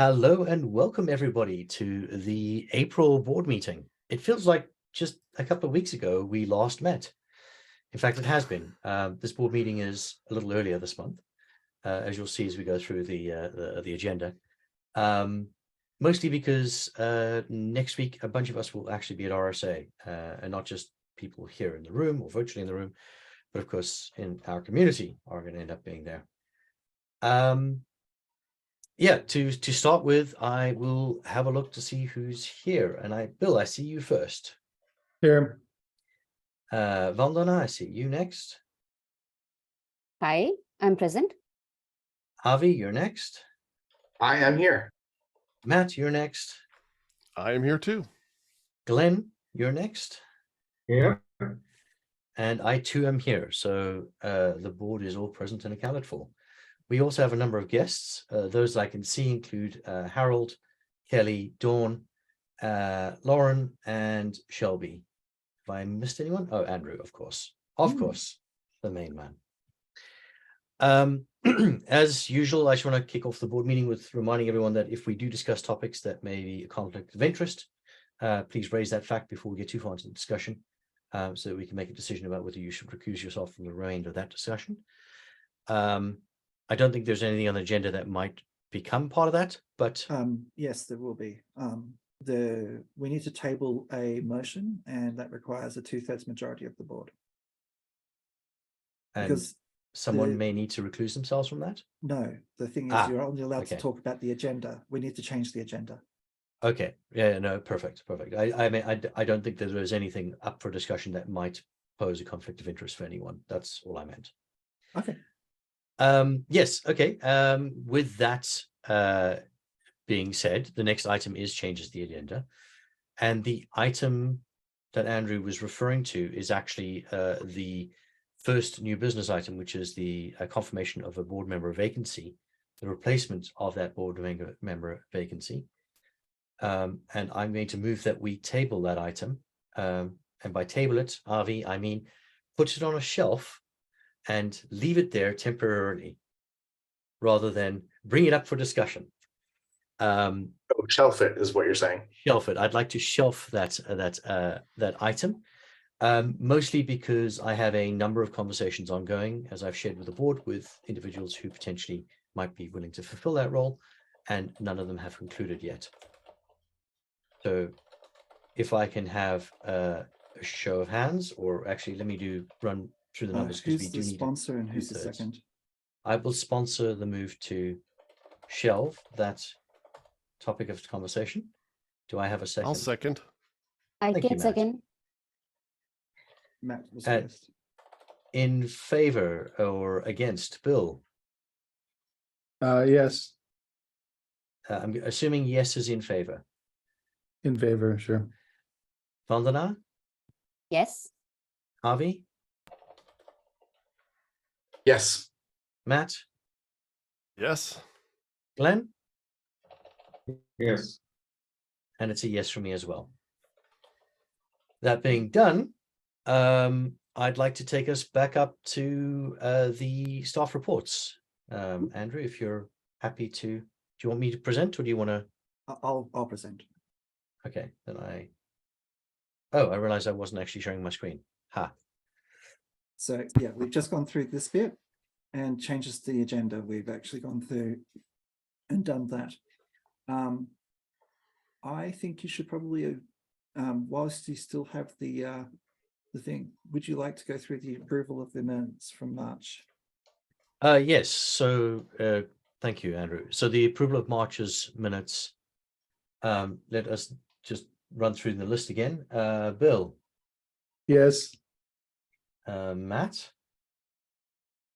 Hello and welcome everybody to the April board meeting. It feels like just a couple of weeks ago we last met. In fact, it has been. This board meeting is a little earlier this month, as you'll see as we go through the agenda. Mostly because next week a bunch of us will actually be at RSA, and not just people here in the room or virtually in the room, but of course in our community are going to end up being there. Yeah, to start with, I will have a look to see who's here. And Bill, I see you first. Here. Vandana, I see you next. Hi, I'm present. Avi, you're next. I am here. Matt, you're next. I am here too. Glenn, you're next. Yeah. And I too am here. So the board is all present and accounted for. We also have a number of guests. Those I can see include Harold, Kelly, Dawn, Lauren, and Shelby. Have I missed anyone? Oh, Andrew, of course. Of course, the main man. As usual, I just want to kick off the board meeting with reminding everyone that if we do discuss topics that may be a conflict of interest, please raise that fact before we get too far into the discussion, so that we can make a decision about whether you should recuse yourself from the remainder of that discussion. I don't think there's anything on the agenda that might become part of that, but yes, there will be. We need to table a motion, and that requires a 2/3 majority of the board. and Because someone may need to recluse themselves from that. no, the thing is, you're only allowed okay. to talk about the agenda. We need to change the agenda. Okay, yeah, no, perfect. I mean, I don't think that there's anything up for discussion that might pose a conflict of interest for anyone. That's all I meant. Okay. Yes, okay. With that being said, the next item is changes the agenda, and the item that Andrew was referring to is actually the first new business item, which is the confirmation of a board member vacancy, the replacement of that board member vacancy. And I'm going to move that we table that item, and by table it, Avi, I mean put it on a shelf and leave it there temporarily, rather than bring it up for discussion. Shelf it is what you're saying. Shelf it. I'd like to shelf that item, mostly because I have a number of conversations ongoing, as I've shared with the board, with individuals who potentially might be willing to fulfill that role, and none of them have concluded yet. So if I can have a show of hands, or actually let me run through the numbers, because we Who's do the need sponsor and who's the 2/3. second? I will sponsor the move to shelve that topic of conversation. Do I have a second? I'll second. I Thank you, can Matt. second. Matt was Uh, first. In favor or against, Bill? Yes, I'm assuming yes is in favor. in favor, sure. Vandana? Yes. Avi? Yes. Matt? Yes. Glenn? Yes. And it's a yes from me as well. That being done, I'd like to take us back up to the staff reports. Andrew, if you're happy to, do you want me to present, or do you want to? I'll present. Okay, then I realized I wasn't actually sharing my screen. Ha. So yeah, we've just gone through this bit and changes to the agenda. We've actually gone through and done that. I think you should probably, whilst you still have the thing, would you like to go through the approval of the minutes from March? Yes, so thank you, Andrew. So the approval of March's minutes, let us just run through the list again. Bill? Yes. Matt?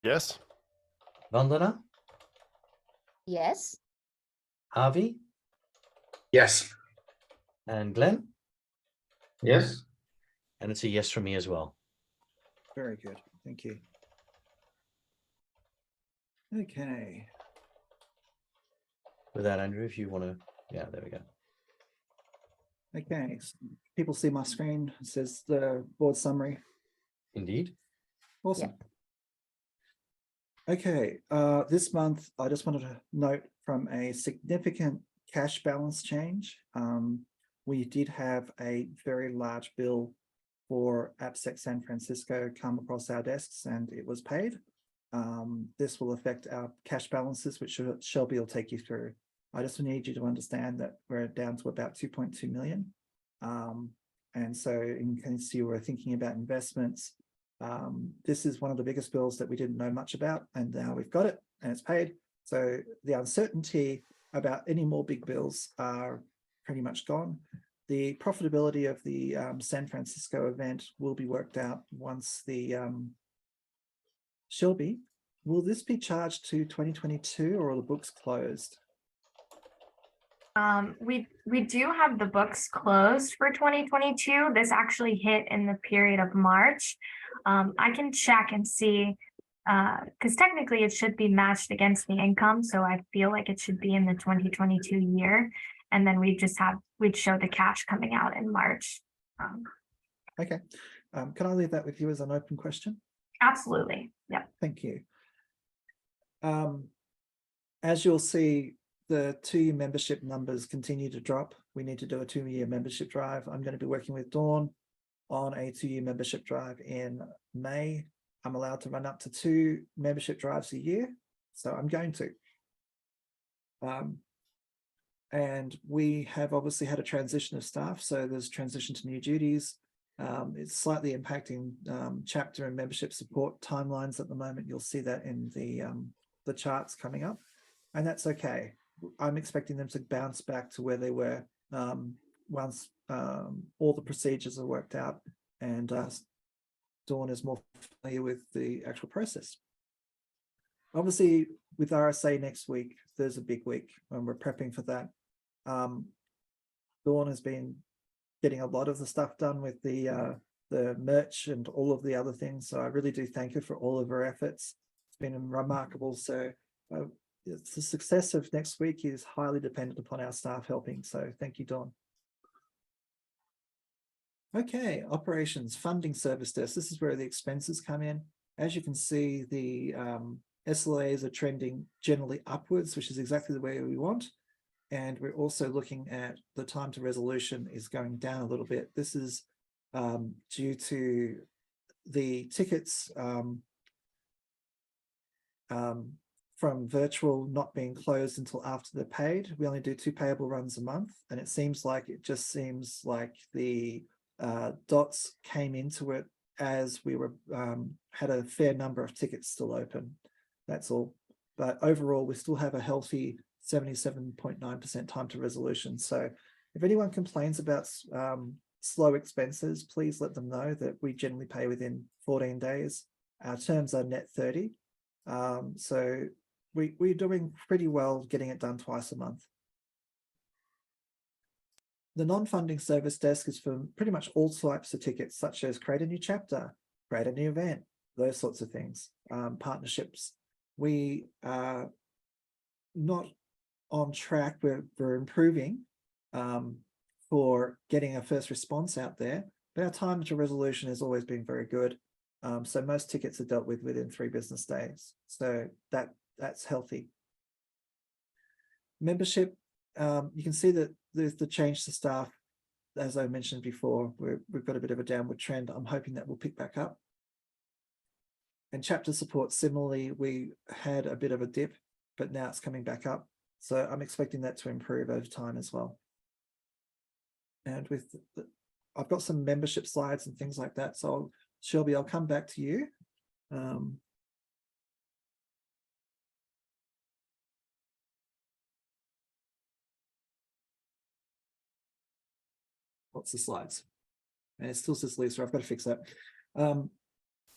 Yes. Vandana? Yes. Avi? Yes. And Glenn? Yes. And it's a yes from me as well. Very good, thank you. Okay. With that, Andrew, if you want to, yeah, there we go. Okay, so people see my screen. It says the board summary. Indeed. Awesome. Okay, this month I just wanted to note from a significant cash balance change. We did have a very large bill for AppSec San Francisco come across our desks and it was paid. This will affect our cash balances, which Shelby will take you through. I just need you to understand that we're down to about 2.2 million. And so in case you were thinking about investments, this is one of the biggest bills that we didn't know much about, and now we've got it and it's paid. So the uncertainty about any more big bills are pretty much gone. The profitability of the San Francisco event will be worked out once the Shelby, will this be charged to 2022 or are the books closed? We do have the books closed for 2022. This actually hit in the period of March. I can check and see, because technically it should be matched against the income. So I feel like it should be in the 2022 year. And then we'd show the cash coming out in March. Okay. Can I leave that with you as an open question? Absolutely. Yeah. Thank you. As you'll see, the 2-year membership numbers continue to drop. We need to do a 2-year membership drive. I'm going to be working with Dawn on a 2-year membership drive in May. I'm allowed to run up to 2 membership drives a year, so I'm going to. And we have obviously had a transition of staff, so there's transition to new duties. It's slightly impacting chapter and membership support timelines at the moment. You'll see that in the charts coming up, and that's okay. I'm expecting them to bounce back to where they were once all the procedures are worked out and Dawn is more familiar with the actual process. Obviously, with RSA next week, there's a big week and we're prepping for that. Dawn has been getting a lot of the stuff done with the merch and all of the other things. So I really do thank her for all of her efforts. It's been remarkable. So the success of next week is highly dependent upon our staff helping. So thank you, Dawn. Okay, operations, funding service desk. This is where the expenses come in. As you can see, the SLAs are trending generally upwards, which is exactly the way we want. And we're also looking at the time to resolution is going down a little bit. This is due to the tickets from virtual not being closed until after they're paid. We only do 2 payable runs a month, and it seems like the dots came into it as we were had a fair number of tickets still open. That's all. But overall, we still have a healthy 77.9% time to resolution. So if anyone complains about slow expenses, please let them know that we generally pay within 14 days. Our terms are net 30. So we're doing pretty well getting it done twice a month. The non-funding service desk is for pretty much all types of tickets, such as create a new chapter, create a new event, those sorts of things, partnerships. We are not on track. We're improving for getting a first response out there, but our time to resolution has always been very good. So most tickets are dealt with within 3 business days. So that's healthy. Membership, you can see that there's the change to staff. As I mentioned before, we've got a bit of a downward trend. I'm hoping that will pick back up. And chapter support, similarly, we had a bit of a dip, but now it's coming back up. So I'm expecting that to improve over time as well. And with I've got some membership slides and things like that. So Shelby, I'll come back to you. What's the slides? And it still says Lisa. I've got to fix that.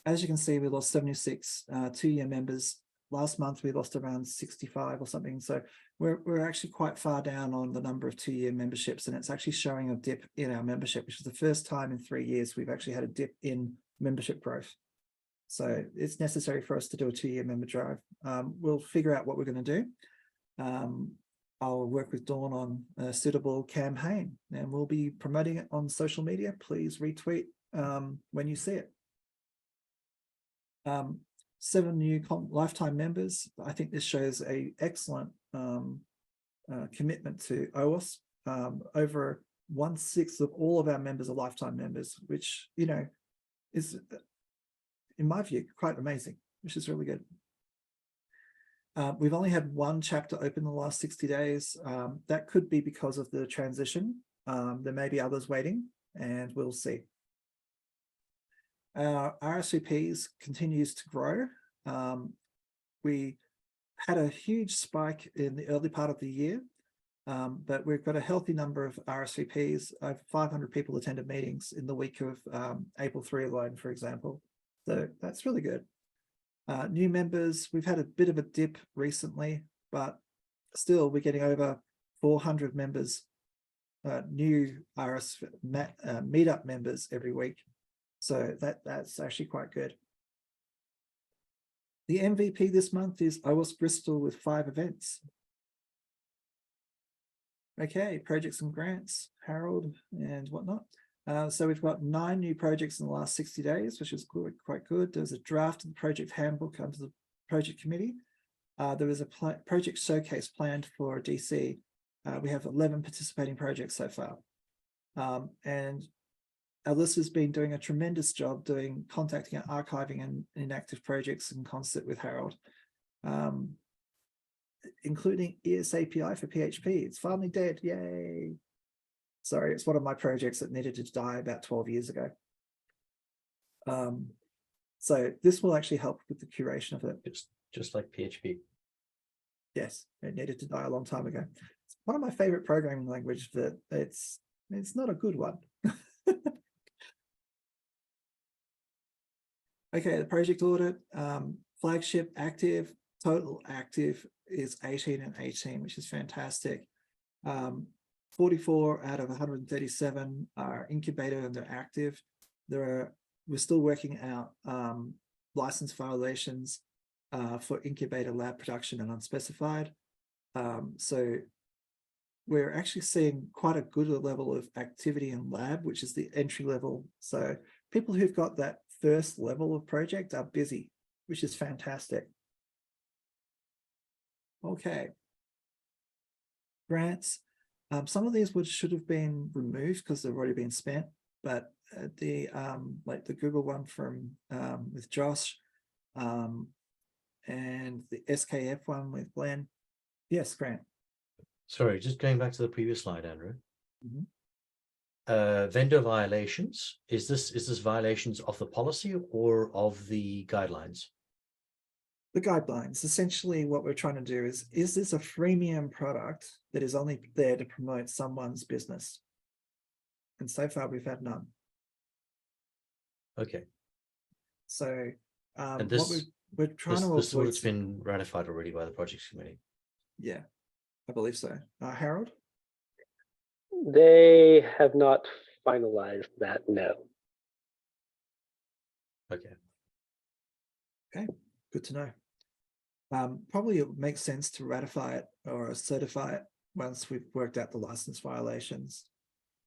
As you can see, we lost 76 2-year members. Last month, we lost around 65 or something. So we're actually quite far down on the number of 2-year memberships, and it's actually showing a dip in our membership, which is the first time in 3 years we've actually had a dip in membership growth. So it's necessary for us to do a 2-year member drive. We'll figure out what we're going to do. I'll work with Dawn on a suitable campaign, and we'll be promoting it on social media. Please retweet when you see it. 7 new lifetime members. I think this shows a excellent commitment to OWASP. Over 1/6 of all of our members are lifetime members, which, you know, is, in my view, quite amazing, which is really good. We've only had one chapter open in the last 60 days. That could be because of the transition. There may be others waiting, and we'll see. Our RSVPs continues to grow. We had a huge spike in the early part of the year, but we've got a healthy number of RSVPs. 500 people attended meetings in the week of April 3 alone, for example. So that's really good. New members, we've had a bit of a dip recently, but still we're getting over 400 members, new meetup members every week. So that's actually quite good. The MVP this month is OWASP Bristol with 5 events. Okay, projects and grants, Harold and whatnot. So we've got 9 new projects in the last 60 days, which is quite good. There's a draft of the project handbook under the project committee. There was a project showcase planned for DC. We have 11 participating projects so far. And Alyssa's been doing a tremendous job contacting and archiving and inactive projects in concert with Harold, including ESAPI for PHP. It's finally dead, yay. Sorry, it's one of my projects that needed to die about 12 years ago. So this will actually help with the curation of it. It's just like PHP. Yes, it needed to die a long time ago. It's one of my favorite programming languages, but it's not a good one. Okay, the project audit, flagship active, total active is 18 and 18, which is fantastic. 44 out of 137 are incubator and they're active. We're still working out license violations for incubator lab production and unspecified. So we're actually seeing quite a good level of activity in lab, which is the entry level. So people who've got that first level of project are busy, which is fantastic. Okay. Grants. Some of these should have been removed because they've already been spent, but the like the Google one from with Josh, and the SKF one with Glenn. Yes, Grant. Sorry, just going back to the previous slide, Andrew. Mm-hmm. Vendor violations. Is this violations of the policy or of the guidelines? The guidelines. Essentially what we're trying to do is this a freemium product that is only there to promote someone's business? And so far we've had none. Okay. So And what we're trying to this avoid. has been ratified already by the projects committee. Yeah, I believe so. Harold? They have not finalized that, no. Okay. Okay, good to know. Probably it makes sense to ratify it or certify it once we've worked out the license violations.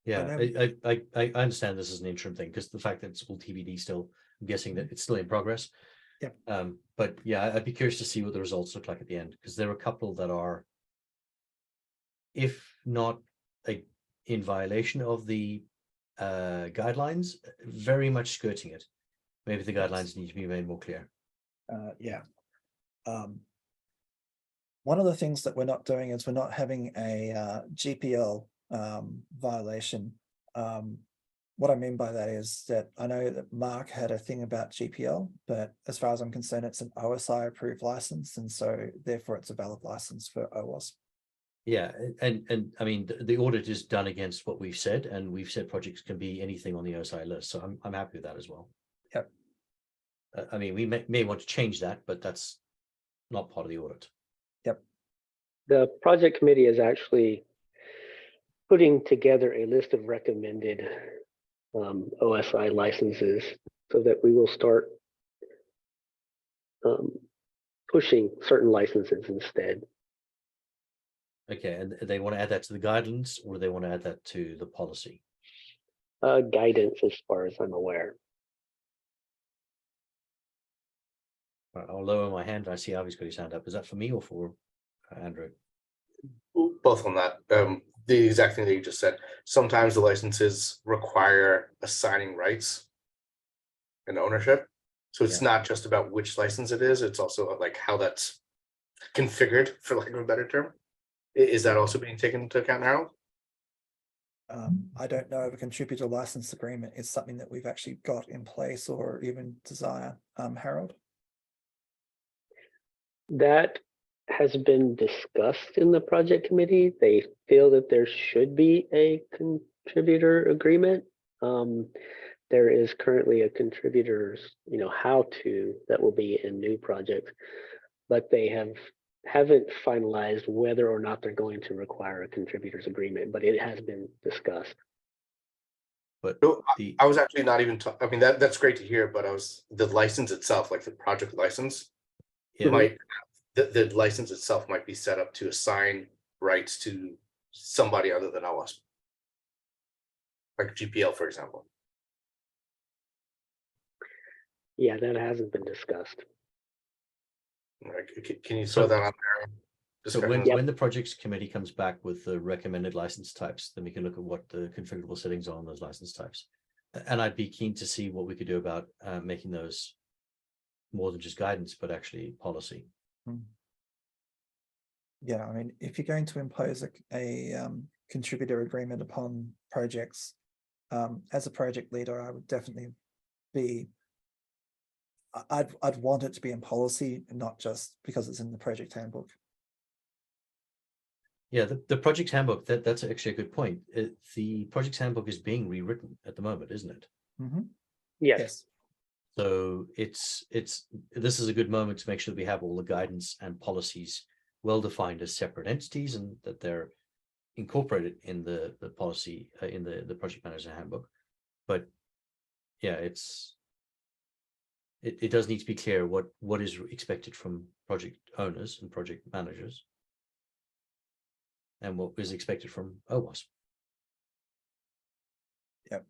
Yeah, I understand this is an interim thing because the fact that it's all TBD still, I'm guessing that it's still in progress. Yep. But yeah, I'd be curious to see what the results look like at the end, because there are a couple that are, if not in violation of the guidelines, very much skirting it. Maybe the guidelines need to be made more clear. Yeah. One of the things that we're not doing is we're not having a GPL violation. What I mean by that is that I know that Mark had a thing about GPL, but as far as I'm concerned, it's an OSI approved license, and so therefore it's a valid license for OWASP. Yeah, and I mean the audit is done against what we've said, and we've said projects can be anything on the OSI list, so I'm happy with that as well. Yep. I mean, we may want to change that, but that's not part of the audit. Yep. The project committee is actually putting together a list of recommended OSI licenses so that we will start pushing certain licenses instead. Okay, and they want to add that to the guidelines, or do they want to add that to the policy? Guidance, as far as I'm aware. All right, I'll lower my hand. I see Avi's got his hand up. Is that for me or for Andrew? Both on that. The exact thing that you just said. Sometimes the licenses require assigning rights and ownership. So it's not just about which license it is, it's also like how that's configured, for lack of a better term. Is that also being taken into account, Harold? I don't know if a contributor license agreement is something that we've actually got in place or even desire, Harold. That has been discussed in the project committee. They feel that there should be a contributor agreement. There is currently a contributor's, how to that will be in new projects, but they haven't finalized whether or not they're going to require a contributor's agreement, but it has been discussed. But No, the I was actually not even. I mean, that's great to hear, but the license itself, like the project license, yeah, the license itself might be set up to assign rights to somebody other than OWASP, like GPL, for example. Yeah, that hasn't been discussed. Like, can you throw that on there? So Discussion? when the projects committee comes back with the recommended license types, then we can look at what the configurable settings are on those license types. And I'd be keen to see what we could do about making those more than just guidance, but actually policy. Yeah, I mean, if you're going to impose a contributor agreement upon projects, as a project leader, I would definitely be. I'd want it to be in policy, not just because it's in the project handbook. Yeah, the project handbook, that's actually a good point. The project handbook is being rewritten at the moment, isn't it? Mm-hmm. Yes. So this is a good moment to make sure that we have all the guidance and policies well defined as separate entities and that they're incorporated in the policy in the project manager handbook. But yeah, it does need to be clear what is expected from project owners and project managers and what is expected from OWASP. Yep.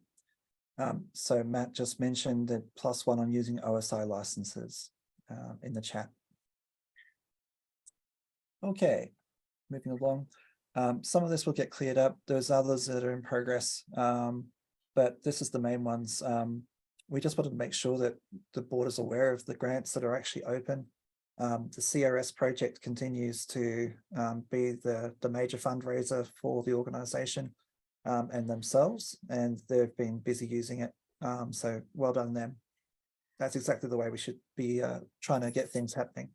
So Matt just mentioned the +1 on using OSI licenses in the chat. Okay, moving along. Some of this will get cleared up. There's others that are in progress, but this is the main ones. We just wanted to make sure that the board is aware of the grants that are actually open. The CRS project continues to be the major fundraiser for the organization and themselves, and they've been busy using it. So well done them. That's exactly the way we should be trying to get things happening.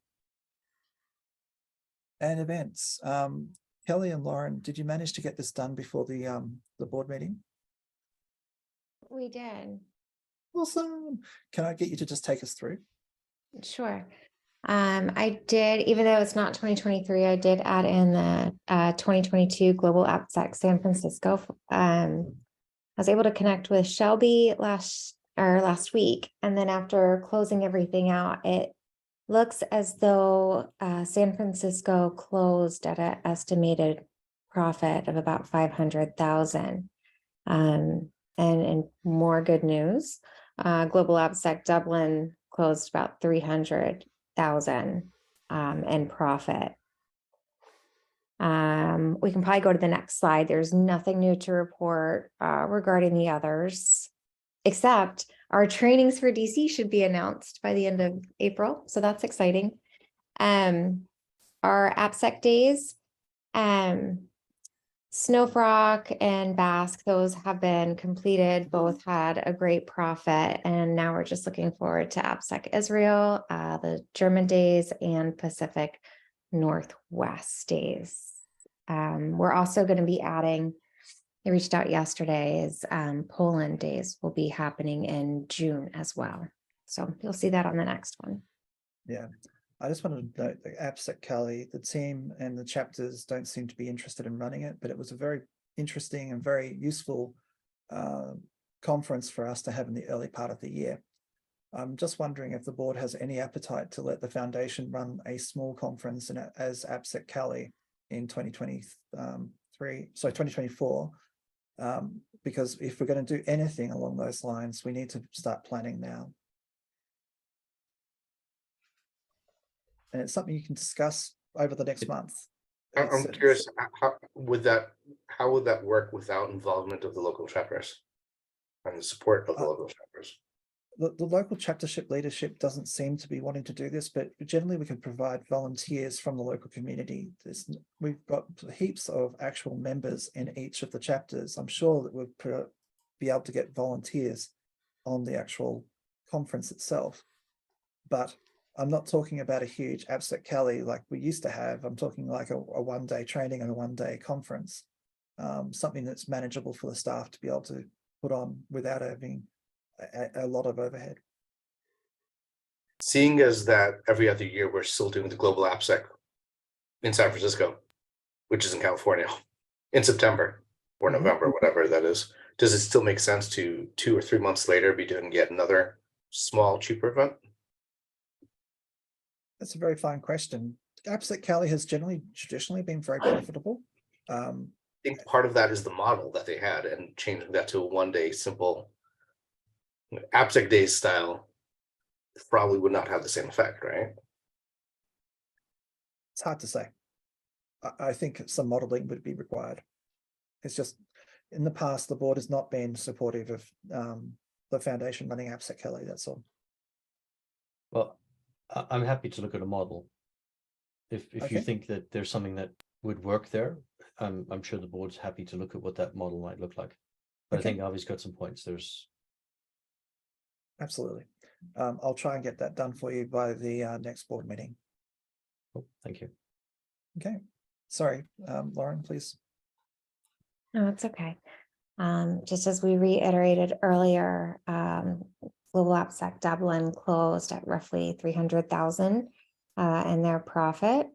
And events. Kelly and Lauren, did you manage to get this done before the board meeting? We did. Awesome. Can I get you to just take us through? Sure. I did, even though it's not 2023, I did add in the 2022 Global AppSec San Francisco. I was able to connect with Shelby last week, and then after closing everything out, it looks as though San Francisco closed at an estimated profit of about 500,000. And more good news, Global AppSec Dublin closed about 300,000 in profit. We can probably go to the next slide. There's nothing new to report regarding the others, except our trainings for DC should be announced by the end of April. So that's exciting. Our AppSec days, Snowfrock and Basque, those have been completed. Both had a great profit. And now we're just looking forward to AppSec Israel, the German days, and Pacific Northwest days. We're also going to be adding, I reached out yesterday, is Poland days will be happening in June as well. So you'll see that on the next one. Yeah. I just wanted to note that AppSec Cali, the team and the chapters don't seem to be interested in running it, but it was a very interesting and very useful conference for us to have in the early part of the year. I'm just wondering if the board has any appetite to let the foundation run a small conference as AppSec Cali in 2024. Because if we're going to do anything along those lines, we need to start planning now. And it's something you can discuss over the next month. It's- I'm curious, how would that work without involvement of the local chapters? And the support of the local chapters? The local chaptership leadership doesn't seem to be wanting to do this, but generally we can provide volunteers from the local community. We've got heaps of actual members in each of the chapters. I'm sure that we'll be able to get volunteers on the actual conference itself. But I'm not talking about a huge AppSec Cali like we used to have. I'm talking like a one-day training and a one-day conference, something that's manageable for the staff to be able to put on without having a lot of overhead. Seeing as that every other year we're still doing the global AppSec in San Francisco, which is in California, in September or November, whatever that is, does it still make sense to 2 or 3 months later be doing yet another small, cheaper event? That's a very fine question. AppSec Cali has traditionally been very profitable. I think part of that is the model that they had, and changing that to a one-day simple AppSec days style probably would not have the same effect, right? It's hard to say. I think some modeling would be required. It's just in the past, the board has not been supportive of the foundation running AppSec Cali, that's all. Well, I'm happy to look at a model. If you Okay. think that there's something that would work there, I'm sure the board's happy to look at what that model might look like. But Okay. I think Avi's got some points. Absolutely. I'll try and get that done for you by the next board meeting. Oh, thank you. Okay. Sorry, Lauren, please. No, it's okay. Just as we reiterated earlier, Global AppSec Dublin closed at roughly 300,000 in their profit.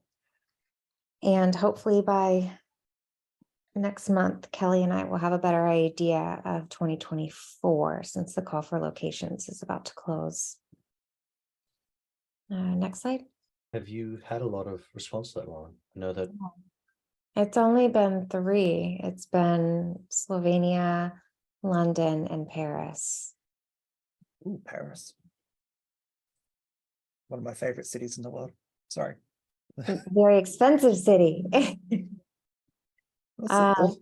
And hopefully by next month, Kelly and I will have a better idea of 2024 since the call for locations is about to close. Next slide. Have you had a lot of response to that, Lauren? I know that It's only been 3. It's been Slovenia, London, and Paris. Ooh, Paris. One of my favorite cities in the world. Sorry. Very expensive city. also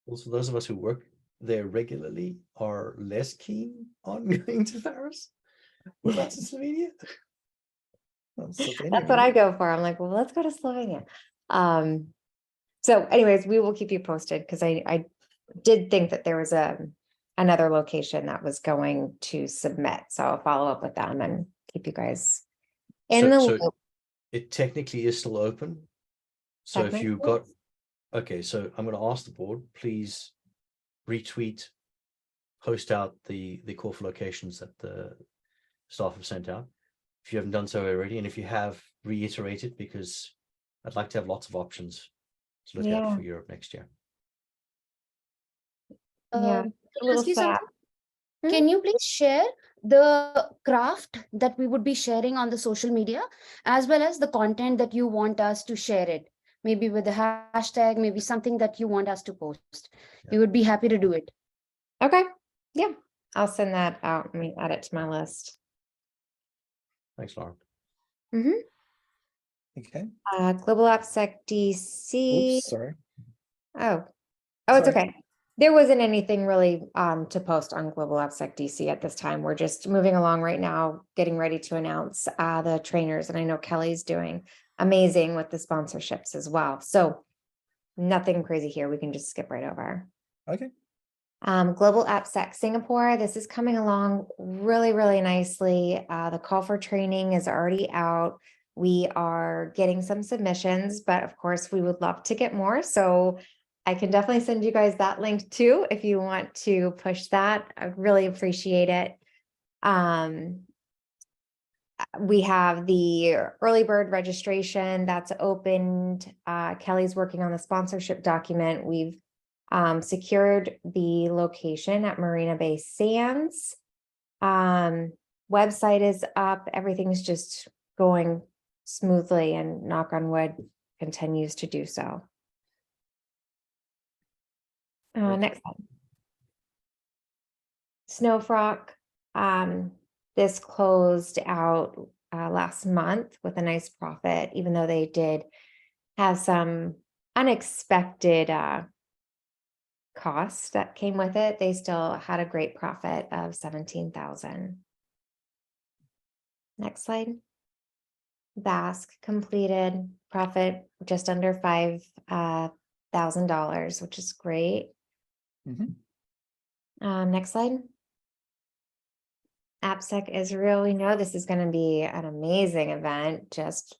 those of us who work there regularly are less keen on going to Paris. Well, that's in Slovenia. That's what I go for. I'm like, well, let's go to Slovenia. So anyways, we will keep you posted because I did think that there was another location that was going to submit. So I'll follow up with them and keep you guys in the loop. It technically is still open. So if you got, okay, so I'm going to ask the board, please retweet, post out the call for locations that the staff have sent out. If you haven't done so already, and if you have, reiterate it, because I'd like to have lots of options to look at for Europe next year. Yeah, a little sad. Can you please share the craft that we would be sharing on the social media, as well as the content that you want us to share it? Maybe with the hashtag, maybe something that you want us to post. Yeah. We would be happy to do it. Okay. Yeah, I'll send that out. Let me add it to my list. Thanks, Lauren. Okay. Global AppSec DC. Oops, sorry. Oh, it's Sorry. okay. There wasn't anything really to post on Global AppSec DC at this time. We're just moving along right now, getting ready to announce the trainers. And I know Kelly's doing amazing with the sponsorships as well. So nothing crazy here. We can just skip right over. Okay. Global AppSec Singapore. This is coming along really, really nicely. The call for training is already out. We are getting some submissions, but of course we would love to get more. So I can definitely send you guys that link too, if you want to push that. I really appreciate it. We have the early bird registration that's opened. Kelly's working on the sponsorship document. We've secured the location at Marina Bay Sands. Website is up. Everything's just going smoothly, and knock on wood, continues to do so. Next slide. Snowfrock. This closed out last month with a nice profit, even though they did have some unexpected cost that came with it, they still had a great profit of 17,000. Next slide. Basque completed profit just under $5,000, which is great. Mhm. Next slide. AppSec Israel, we know this is going to be an amazing event, just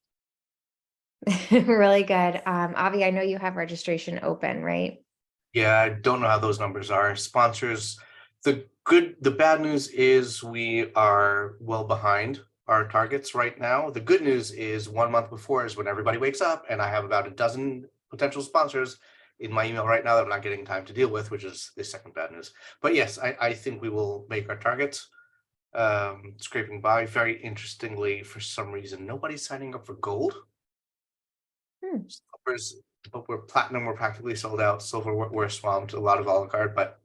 really good. Avi, I know you have registration open, right? Yeah, I don't know how those numbers are. Sponsors, the bad news is we are well behind our targets right now. The good news is 1 month before is when everybody wakes up, and I have about a dozen potential sponsors in my email right now that I'm not getting time to deal with, which is the second bad news. But yes, I think we will make our targets. Scraping by. Very interestingly, for some reason, nobody's signing up for gold. Silver's, but we're platinum, we're practically sold out. Silver, we're swamped, a lot of a la carte, but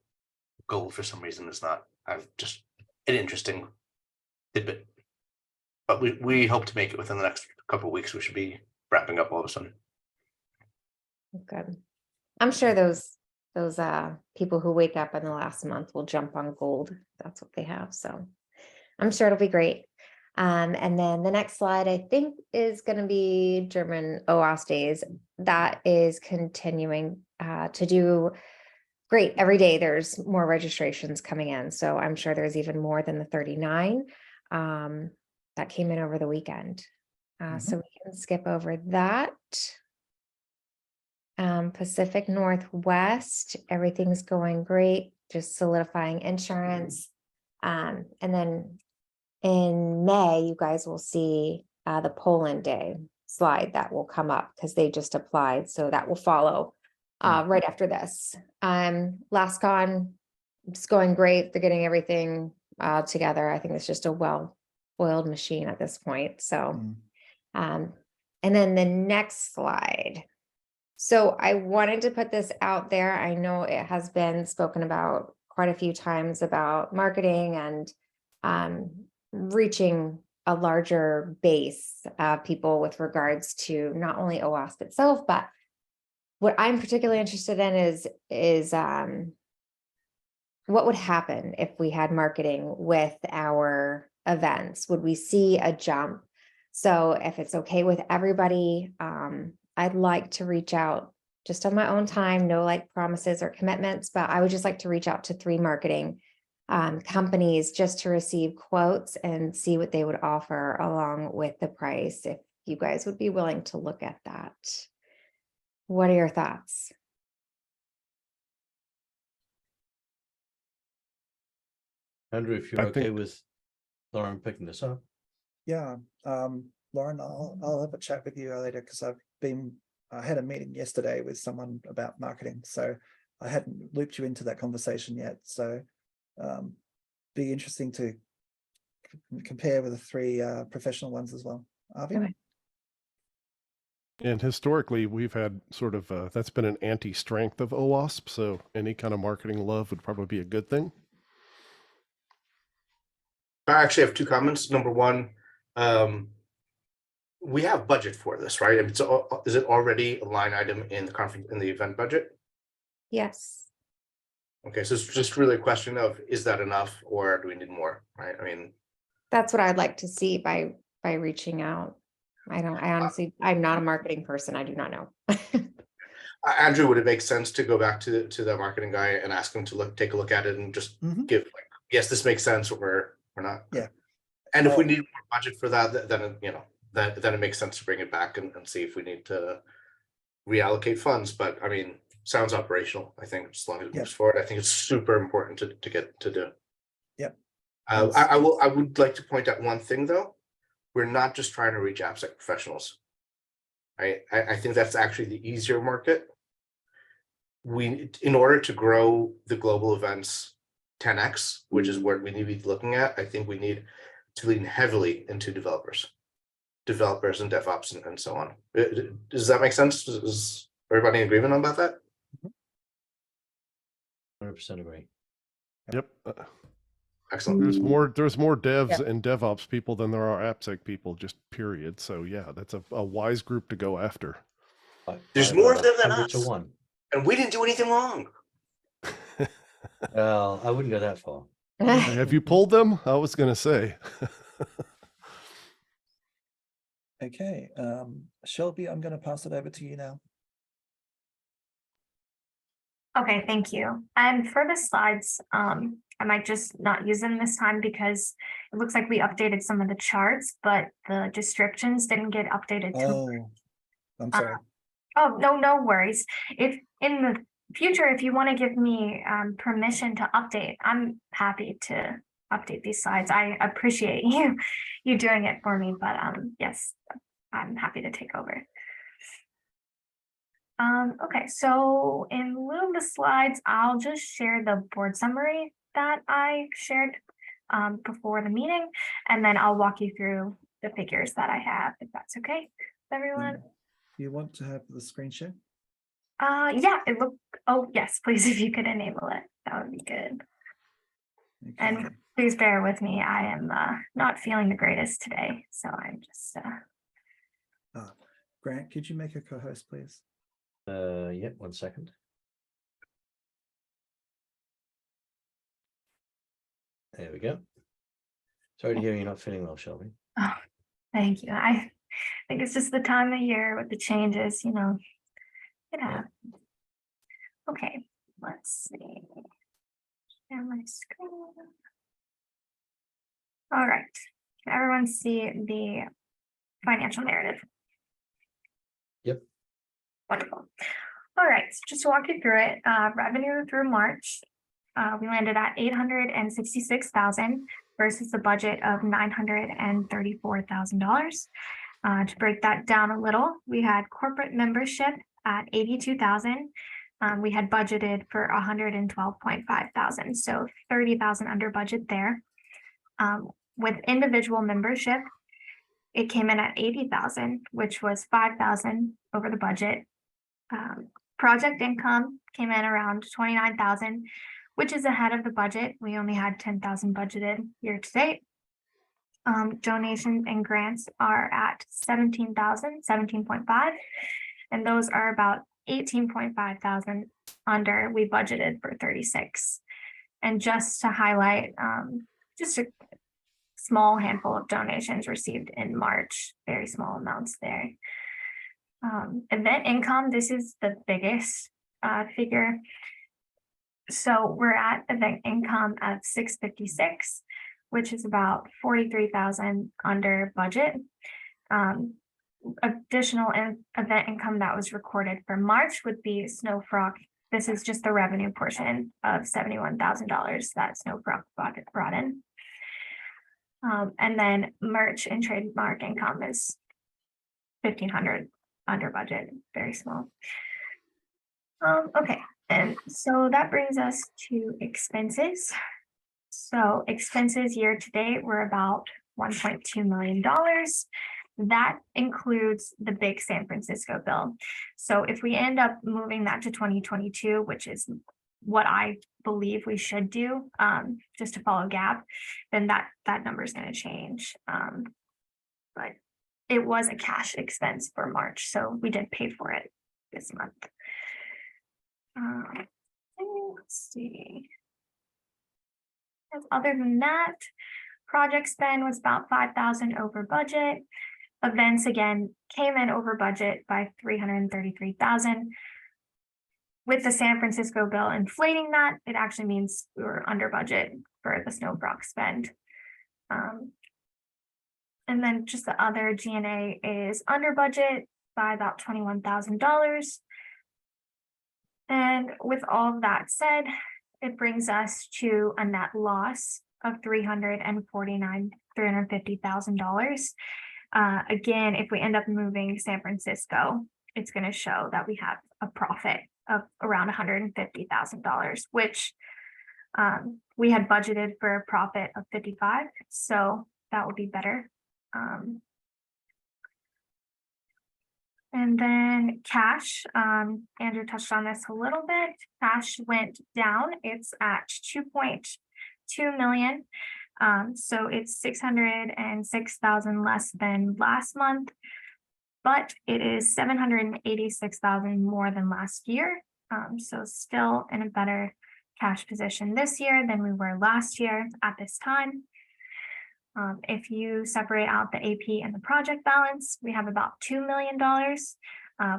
gold for some reason is not. I've just an interesting tidbit. But we hope to make it within the next couple of weeks. We should be wrapping up all of a sudden. Good. I'm sure those people who wake up in the last month will jump on gold. That's what they have. So I'm sure it'll be great. And then the next slide, I think, is going to be German OWASP days. That is continuing to do great. Every day there's more registrations coming in. So I'm sure there's even more than the 39 that came in over the weekend. So we can skip over that. Pacific Northwest, everything's going great, just solidifying insurance. And then in May, you guys will see the Poland Day slide that will come up because they just applied. So that will follow right after this. LastCon, it's going great. They're getting everything together. I think it's just a well-oiled machine at this point. So, and then the next slide. So I wanted to put this out there. I know it has been spoken about quite a few times about marketing and reaching a larger base of people with regards to not only OWASP itself, but what I'm particularly interested in is what would happen if we had marketing with our events? Would we see a jump? So if it's okay with everybody, I'd like to reach out just on my own time, no like promises or commitments, but I would just like to reach out to 3 marketing companies just to receive quotes and see what they would offer along with the price, if you guys would be willing to look at that. What are your thoughts? Andrew, if you're okay with Lauren picking this up. Yeah, Lauren, I'll have a chat with you later because I had a meeting yesterday with someone about marketing, so I hadn't looped you into that conversation yet. So be interesting to compare with the 3 professional ones as well. Avi? Okay. And historically, we've had sort of, that's been an anti-strength of OWASP, so any kind of marketing love would probably be a good thing. I actually have 2 comments. Number one, we have budget for this, right? I mean, so is it already a line item in the conference, in the event budget? Yes. Okay, so it's just really a question of, is that enough or do we need more, right? I mean, That's what I'd like to see by reaching out. I honestly, I'm not a marketing person. I do not know. Andrew, would it make sense to go back to the marketing guy and ask him to take a look at it and just give like, yes, this makes sense, or we're not? Yeah. And if we need more budget for that, then then it makes sense to bring it back and see if we need to reallocate funds. But I mean, sounds operational. I think as long as it moves forward, I think it's super important to get to do. Yep. I would like to point out one thing though. We're not just trying to reach AppSec professionals. I think that's actually the easier market. In order to grow the global events 10x, which is what we need to be looking at, I think we need to lean heavily into developers and DevOps and so on. Does that make sense? Is everybody in agreement about that? 100% agree. Yep. Excellent. There's more devs and DevOps people than there are AppSec people, just period. So yeah, that's a wise group to go after. There's more of them than 100 to us. 1. And we didn't do anything wrong. Well, I wouldn't go that far. Have you pulled them? I was going to say. Okay, Shelby, I'm going to pass it over to you now. Okay, thank you. And for the slides, I might just not use them this time because it looks like we updated some of the charts, but the descriptions didn't get updated. Oh, I'm sorry. Oh, no worries. If in the future, if you want to give me permission to update, I'm happy to update these slides. I appreciate you doing it for me, but yes, I'm happy to take over. Okay, so in lieu of the slides, I'll just share the board summary that I shared before the meeting, and then I'll walk you through the figures that I have, if that's okay with everyone. You want to have the screen share? Yeah, oh yes, please, if you could enable it, that would be good. Okay. And please bear with me, I am not feeling the greatest today, so I'm just Grant, could you make a co-host, please? Yeah, 1 second. There we go. Sorry to hear you're not feeling well, Shelby. oh, thank you. I think it's just the time of year with the changes, it happens. Okay, let's see. Share my screen. All right, can everyone see the financial narrative? Yep. Wonderful. All right, so just to walk you through it, revenue through March, we landed at 866,000 versus a budget of $934,000. To break that down a little, we had corporate membership at 82,000. We had budgeted for 112,500, so 30,000 under budget there. With individual membership, it came in at 80,000, which was 5,000 over the budget. Project income came in around 29,000, which is ahead of the budget. We only had 10,000 budgeted year to date. Donations and grants are at 17,000, 17.5, and those are about 18,500 under. We budgeted for 36. And just to highlight, just a small handful of donations received in March, very small amounts there. Event income, this is the biggest figure. So we're at event income of 656, which is about 43,000 under budget. Additional event income that was recorded for March would be Snow Frog. This is just the revenue portion of $71,000 that Snow Frog brought in. And then merch and trademark income is 1,500 under budget, very small. Okay, and so that brings us to expenses. So expenses year to date were about $1.2 million. That includes the big San Francisco bill. So if we end up moving that to 2022, which is what I believe we should do, just to follow GAAP, then that number is going to change. But it was a cash expense for March, so we did pay for it this month. Let's see. Other than that, project spend was about 5,000 over budget. Events again came in over budget by 333,000. With the San Francisco bill inflating that, it actually means we were under budget for the Snow Frog spend. And then just the other G&A is under budget by about $21,000. And with all of that said, it brings us to a net loss of $350,000. Again, if we end up moving San Francisco, it's going to show that we have a profit of around $150,000, which we had budgeted for a profit of 55, so that would be better. And then cash, Andrew touched on this a little bit. Cash went down. It's at 2.2 million. So it's 606,000 less than last month. but it is 786,000 more than last year. So still in a better cash position this year than we were last year at this time. If you separate out the AP and the project balance, we have about $2 million,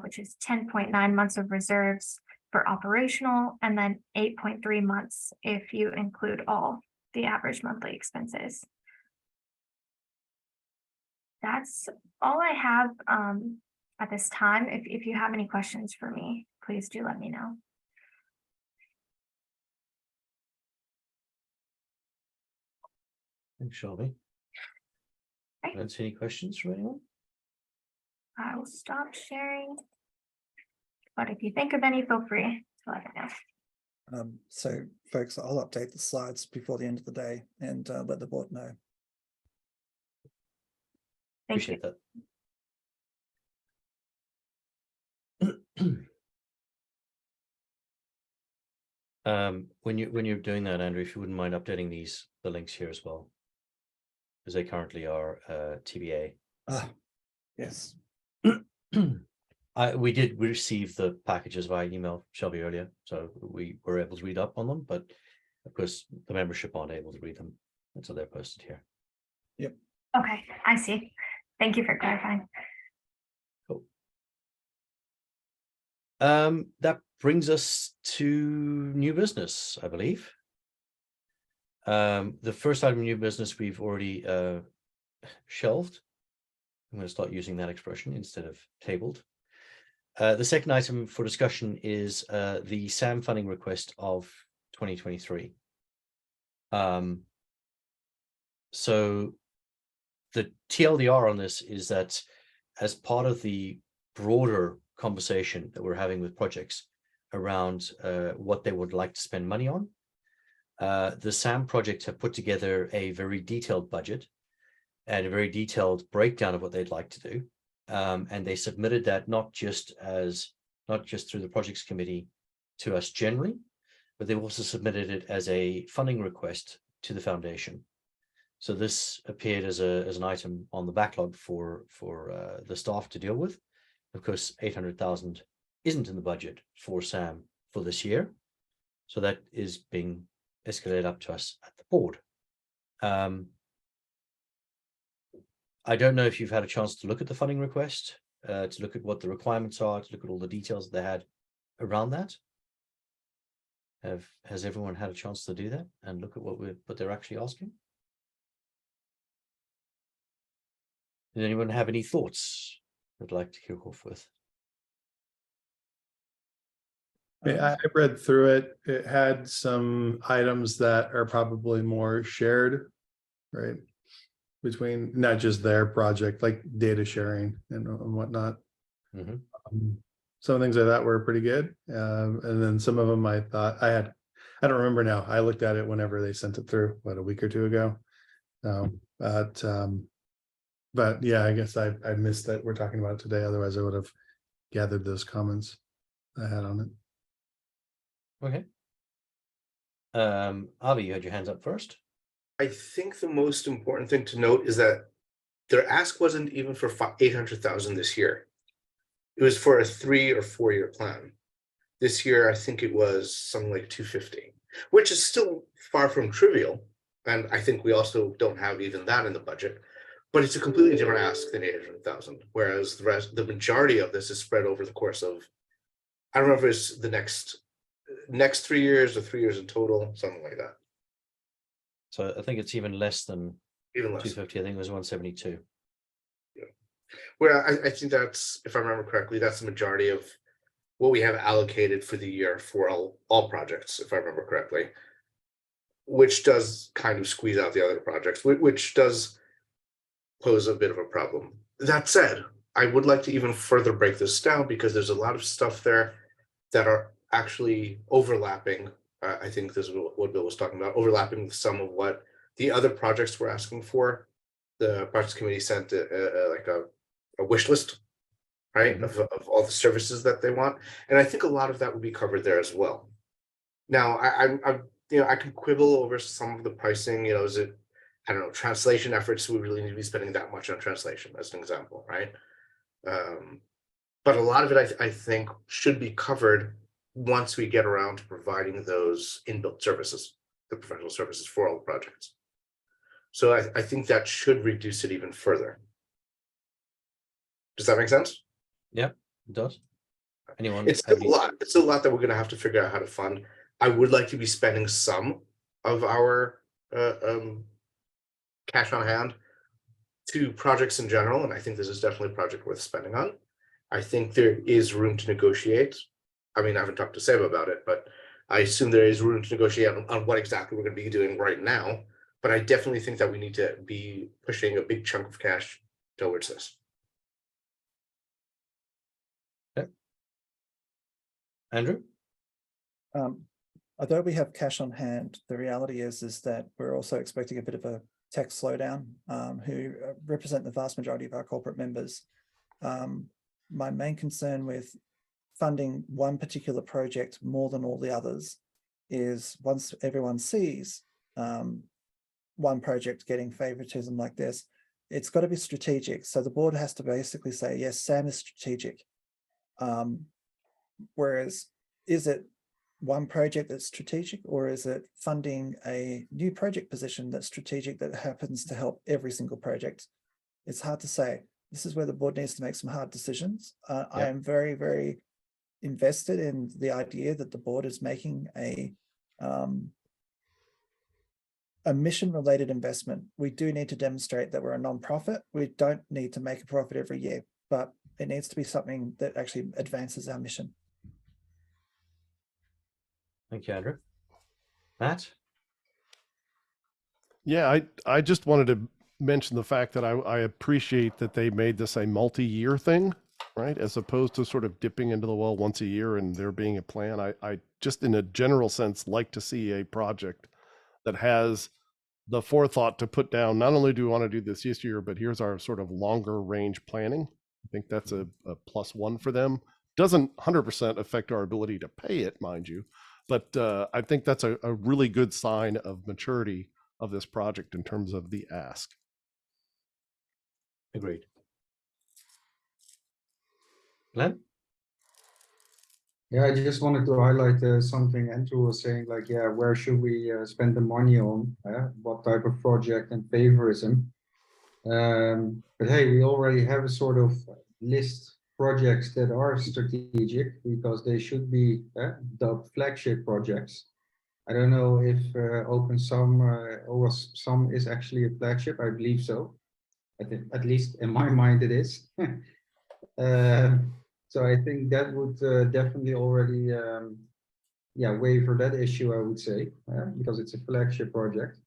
which is 10.9 months of reserves for operational, and then 8.3 months if you include all the average monthly expenses. That's all I have at this time. If you have any questions for me, please do let me know. Thanks, Shelby. Okay. I don't see any questions from anyone. I will stop sharing. But if you think of any, feel free to let me know. So folks, I'll update the slides before the end of the day and let the board know. Thank you. Appreciate that. When you're doing that, Andrew, if you wouldn't mind updating the links here as well, because they currently are TBA. Yes. We did receive the packages via email, Shelby, earlier, so we were able to read up on them, but of course the membership aren't able to read them until they're posted here. Yep. Okay, I see. Thank you for clarifying. Cool. That brings us to new business, I believe. The first item of new business we've already shelved. I'm going to start using that expression instead of tabled. The second item for discussion is the SAM funding request of 2023. So the TLDR on this is that as part of the broader conversation that we're having with projects around what they would like to spend money on, the SAM projects have put together a very detailed budget and a very detailed breakdown of what they'd like to do. And they submitted that not just through the projects committee to us generally, but they also submitted it as a funding request to the foundation. So this appeared as an item on the backlog for the staff to deal with. Of course, 800,000 isn't in the budget for SAM for this year, so that is being escalated up to us at the board. I don't know if you've had a chance to look at the funding request, to look at what the requirements are, to look at all the details they had around that. Has everyone had a chance to do that and look at what they're actually asking? Does anyone have any thoughts they'd like to kick off with? I read through it. It had some items that are probably more shared, right? Between not just their project, like data sharing and whatnot. Mm-hmm. Some things I thought were pretty good. And then some of them I thought I don't remember now. I looked at it whenever they sent it through, a week or two ago. But yeah, I guess I missed that we're talking about it today. Otherwise I would have gathered those comments I had on it. Okay. Avi, you had your hands up first. I think the most important thing to note is that their ask wasn't even for 800,000 this year. It was for a 3 or 4 year plan. This year, I think it was something like 250, which is still far from trivial. And I think we also don't have even that in the budget, but it's a completely different ask than 800,000. Whereas the majority of this is spread over the course of, I don't know if it's the next 3 years or 3 years in total, something like that. So I think it's even less than 250. I think it was 172. Yeah. Well, I think that's, if I remember correctly, that's the majority of what we have allocated for the year for all projects, if I remember correctly, which does kind of squeeze out the other projects, which does pose a bit of a problem. That said, I would like to even further break this down because there's a lot of stuff there that are actually overlapping. I think this is what Bill was talking about, overlapping with some of what the other projects were asking for. The projects committee sent like a wish list, right, of all the services that they want, and I think a lot of that would be covered there as well. Now, I can quibble over some of the pricing. Is it, I don't know, translation efforts? We really need to be spending that much on translation, as an example, right? But a lot of it, I think, should be covered once we get around to providing those inbuilt services, the professional services for all the projects. So I think that should reduce it even further. Does that make sense? Yeah, it does. Anyone? It's have a any- lot. It's a lot that we're going to have to figure out how to fund. I would like to be spending some of our cash on hand to projects in general, and I think this is definitely a project worth spending on. I think there is room to negotiate. I mean, I haven't talked to Seba about it, but I assume there is room to negotiate on what exactly we're going to be doing right now. But I definitely think that we need to be pushing a big chunk of cash towards this. Andrew? Although we have cash on hand, the reality is that we're also expecting a bit of a tech slowdown, who represent the vast majority of our corporate members. My main concern with funding one particular project more than all the others is once everyone sees one project getting favoritism like this, it's got to be strategic. So the board has to basically say, yes, Sam is strategic. Whereas, is it one project that's strategic, or is it funding a new project position that's strategic that happens to help every single project? It's hard to say. This is where the board needs to make some hard decisions. I am very, very invested in the idea that the board is making a mission-related investment. We do need to demonstrate that we're a non-profit. We don't need to make a profit every year, but it needs to be something that actually advances our mission. Thank you, Andrew. Matt? Yeah, I just wanted to mention the fact that I appreciate that they made this a multi-year thing, right? As opposed to sort of dipping into the well once a year and there being a plan. I just in a general sense like to see a project that has the forethought to put down, not only do we want to do this year, but here's our sort of longer range planning. I think that's a +1 for them. Doesn't 100% affect our ability to pay it, mind you, but I think that's a really good sign of maturity of this project in terms of the ask. Agreed. Glenn? Yeah, I just wanted to highlight something Andrew was saying, like, yeah, where should we spend the money on? What type of project and favorism? But hey, we already have a sort of list projects that are strategic because they should be the flagship projects. I don't know if OpenSum or some is actually a flagship. I believe so. I think, at least in my mind, it is. So I think that would definitely already, waiver that issue, I would say, because it's a flagship project.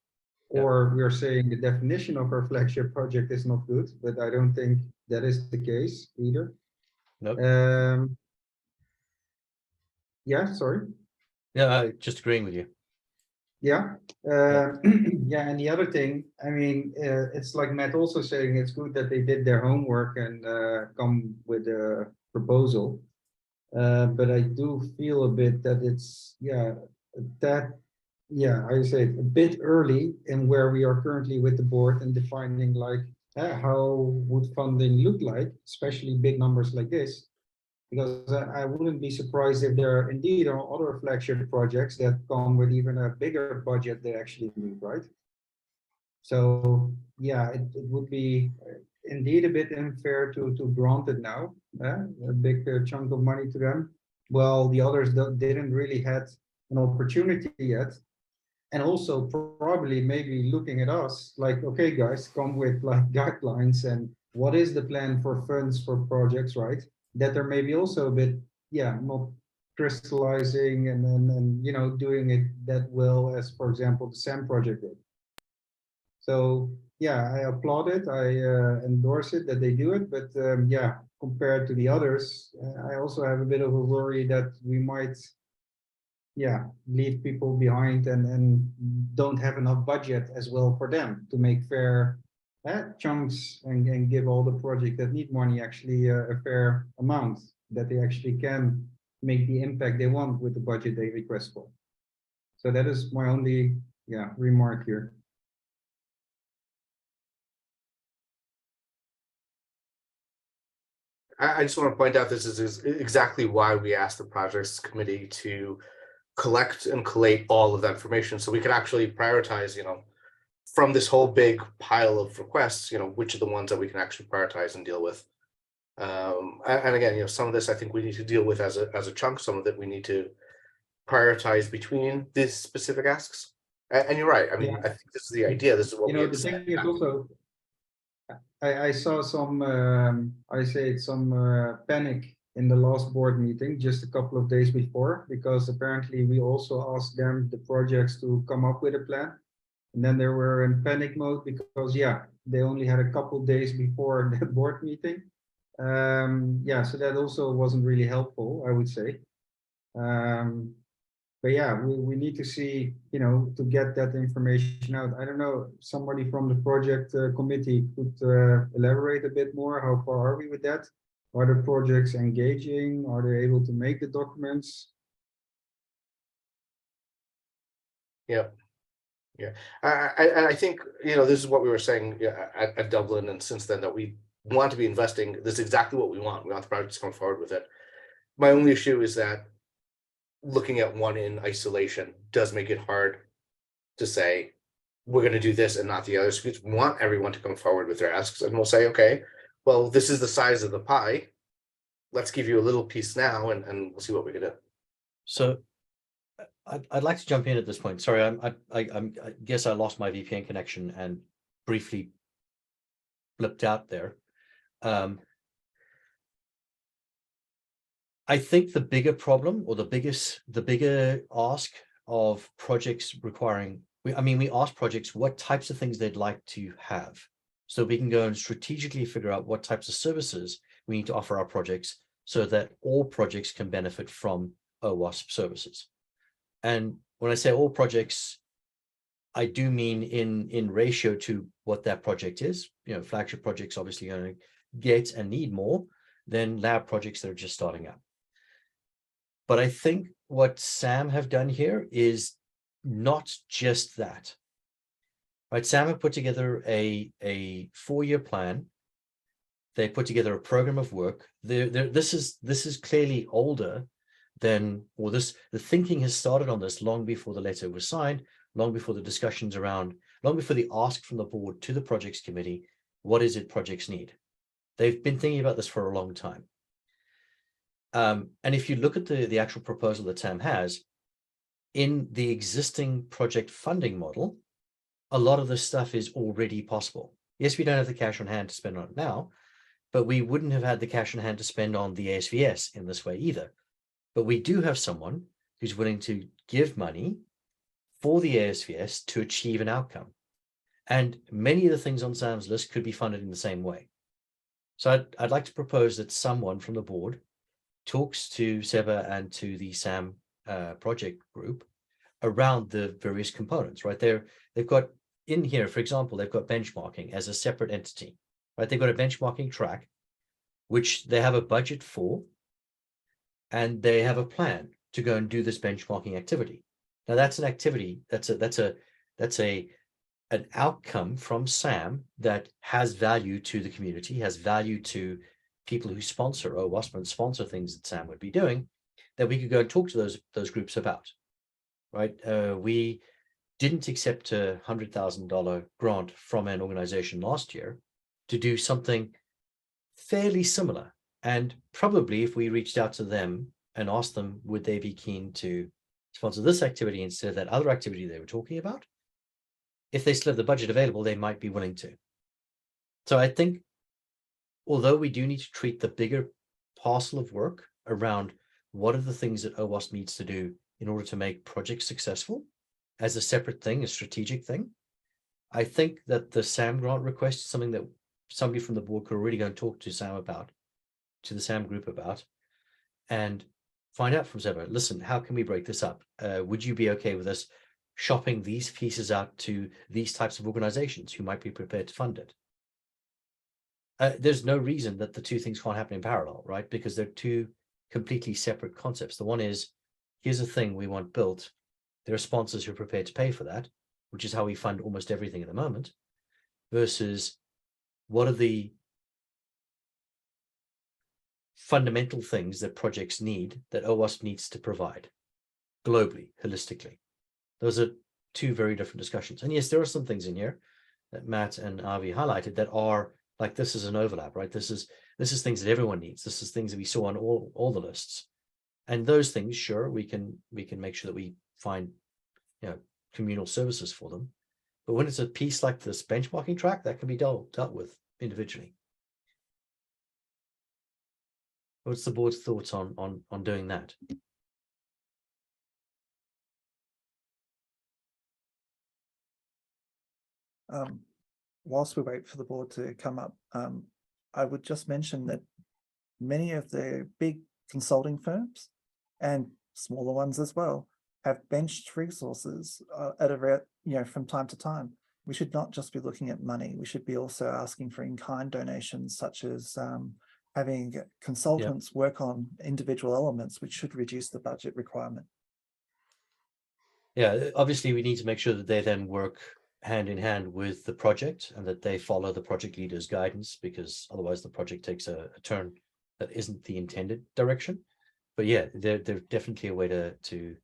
Or we're saying the definition of our flagship project is not good, but I don't think that is the case either. No. Yeah, sorry. Yeah, just agreeing with you. Yeah. Yeah, and the other thing, I mean, it's like Matt also saying it's good that they did their homework and come with a proposal. But I do feel a bit that it's, I say a bit early in where we are currently with the board and defining like how would funding look like, especially big numbers like this. Because I wouldn't be surprised if there indeed are other flagship projects that come with even a bigger budget they actually need, right? So yeah, it would be indeed a bit unfair to grant it now, a big chunk of money to them. Well, the others didn't really had an opportunity yet. And also probably maybe looking at us like, okay, guys, come with like guidelines and what is the plan for funds for projects, right? That are maybe also a bit, not crystallizing and doing it that well as, for example, the SAM project did. So yeah, I applaud it. I endorse it that they do it, but compared to the others, I also have a bit of a worry that we might leave people behind and don't have enough budget as well for them to make fair chunks and give all the projects that need money actually a fair amount that they actually can make the impact they want with the budget they request for. So that is my only remark here. I just want to point out this is exactly why we asked the projects committee to collect and collate all of that information so we can actually prioritize, from this whole big pile of requests, which are the ones that we can actually prioritize and deal with. And again, some of this I think we need to deal with as a chunk, some of it we need to prioritize between these specific asks. And you're right. I mean, Yeah. I think this is the idea. This is what we The had thing said. is also, I saw some, panic in the last board meeting just a couple of days before, because apparently we also asked them, the projects, to come up with a plan. And then they were in panic mode because, they only had a couple of days before the board meeting. So that also wasn't really helpful, I would say. But we need to see, to get that information out. I don't know, somebody from the project committee could elaborate a bit more. How far are we with that? Are the projects engaging? Are they able to make the documents? Yeah. I think, this is what we were saying at Dublin, and since then, that we want to be investing. This is exactly what we want. We want the project to come forward with it. My only issue is that looking at one in isolation does make it hard to say we're going to do this and not the others, because we want everyone to come forward with their asks, and we'll say, okay, well, this is the size of the pie. Let's give you a little piece now, and we'll see what we can do. So I'd like to jump in at this point. Sorry, I guess I lost my VPN connection and briefly blipped out there. I think the bigger problem, or the bigger ask of projects requiring, we ask projects what types of things they'd like to have, so we can go and strategically figure out what types of services we need to offer our projects so that all projects can benefit from OWASP services. And when I say all projects, I do mean in ratio to what that project is. Flagship projects obviously going to get and need more than lab projects that are just starting up. But I think what SAM have done here is not just that. Right? SAM have put together a 4-year plan. They put together a program of work. This is clearly older than, the thinking has started on this long before the letter was signed, long before the discussions around, long before the ask from the board to the projects committee, what is it projects need? They've been thinking about this for a long time. And if you look at the actual proposal that SAM has, in the existing project funding model, a lot of this stuff is already possible. Yes, we don't have the cash on hand to spend on it now, but we wouldn't have had the cash on hand to spend on the ASVS in this way either. But we do have someone who's willing to give money for the ASVS to achieve an outcome. And many of the things on SAM's list could be funded in the same way. So I'd like to propose that someone from the board talks to Seba and to the SAM project group around the various components, right? They've got in here, for example, they've got benchmarking as a separate entity, right? They've got a benchmarking track, which they have a budget for, and they have a plan to go and do this benchmarking activity. Now that's an activity, that's an outcome from SAM that has value to the community, has value to people who sponsor OWASP and sponsor things that SAM would be doing, that we could go and talk to those groups about, right? We didn't accept a $100,000 grant from an organization last year to do something fairly similar. And probably if we reached out to them and asked them, would they be keen to sponsor this activity instead of that other activity they were talking about? If they still have the budget available, they might be willing to. So I think, although we do need to treat the bigger parcel of work around what are the things that OWASP needs to do in order to make projects successful as a separate thing, a strategic thing, I think that the SAM grant request is something that somebody from the board could really go and talk to SAM about, to the SAM group about, and find out from Seba, listen, how can we break this up? Would you be okay with us shopping these pieces out to these types of organizations who might be prepared to fund it? There's no reason that the two things can't happen in parallel, right? Because they're two completely separate concepts. The one is, here's a thing we want built. There are sponsors who are prepared to pay for that, which is how we fund almost everything at the moment, versus what are the fundamental things that projects need, that OWASP needs to provide globally, holistically. Those are two very different discussions. And yes, there are some things in here that Matt and Avi highlighted that are like, this is an overlap, right? This is things that everyone needs. This is things that we saw on all the lists. And those things, sure, we can make sure that we find, you know, communal services for them. But when it's a piece like this benchmarking track, that can be dealt with individually. What's the board's thoughts on doing that? Whilst we wait for the board to come up, I would just mention that many of the big consulting firms and smaller ones as well have benched resources at a rate, you know, from time to time. We should not just be looking at money. We should be also asking for in-kind donations, such as having consultants work on individual elements, which should reduce the budget requirement. Yeah, obviously we need to make sure that they then work hand in hand with the project and that they follow the project leader's guidance, because otherwise the project takes a turn that isn't the intended direction. But yeah, there's definitely a way to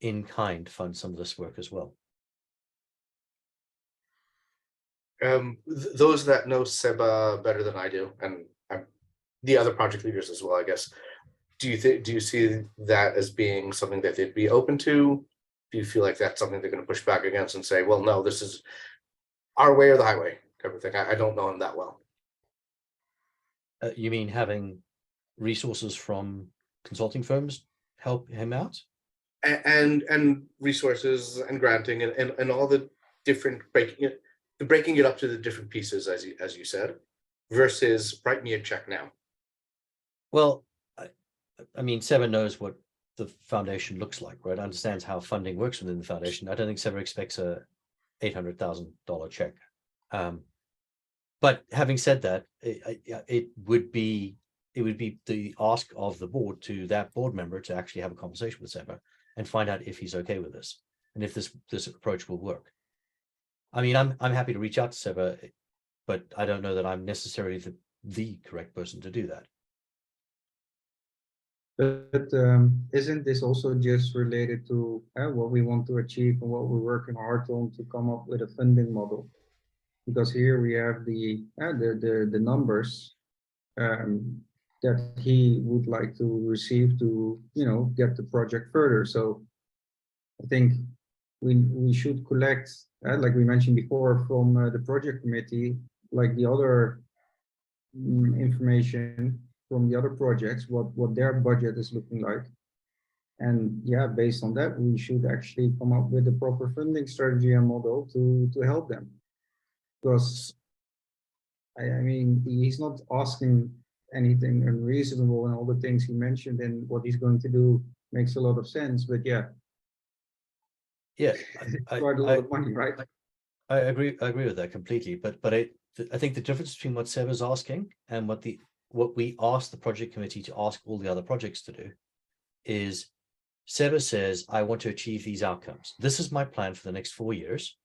in-kind fund some of this work as well. Those that know Seba better than I do, and the other project leaders as well, I guess, do you see that as being something that they'd be open to? Do you feel like that's something they're going to push back against and say, well, no, this is our way or the highway type of thing? I don't know him that well. You mean having resources from consulting firms help him out? And resources and granting and all the different breaking it up to the different pieces, as you said, versus write me a check now. Well, I mean, Seba knows what the foundation looks like, right? Understands how funding works within the foundation. I don't think Seba expects a $800,000 check. But having said that, it would be the ask of the board to that board member to actually have a conversation with Seba and find out if he's okay with this and if this approach will work. I mean, I'm happy to reach out to Seba, but I don't know that I'm necessarily the correct person to do that. But isn't this also just related to what we want to achieve and what we're working hard on to come up with a funding model? Because here we have the numbers that he would like to receive to, you know, get the project further. So I think we should collect, like we mentioned before, from the project committee, like the other information from the other projects, what their budget is looking like. And yeah, based on that, we should actually come up with a proper funding strategy and model to help them. Because I mean, he's not asking anything unreasonable, and all the things he mentioned and what he's going to do makes a lot of sense. But yeah, quite a lot of money, right? I agree with that completely. But I think the difference between what Seba's asking and what we asked the project committee to ask all the other projects to do is, Seba says, I want to achieve these outcomes. This is my plan for the next 4 years.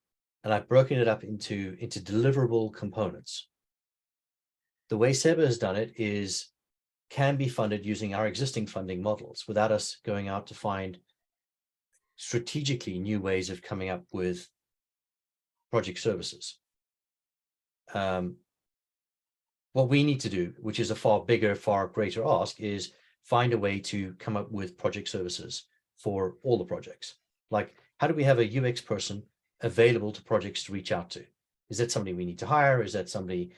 And I've broken it up into deliverable components. The way Seba has done it can be funded using our existing funding models without us going out to find strategically new ways of coming up with project services. What we need to do, which is a far bigger, far greater ask, is find a way to come up with project services for all the projects. Like, how do we have a UX person available to projects to reach out to? Is that somebody we need to hire? Is that somebody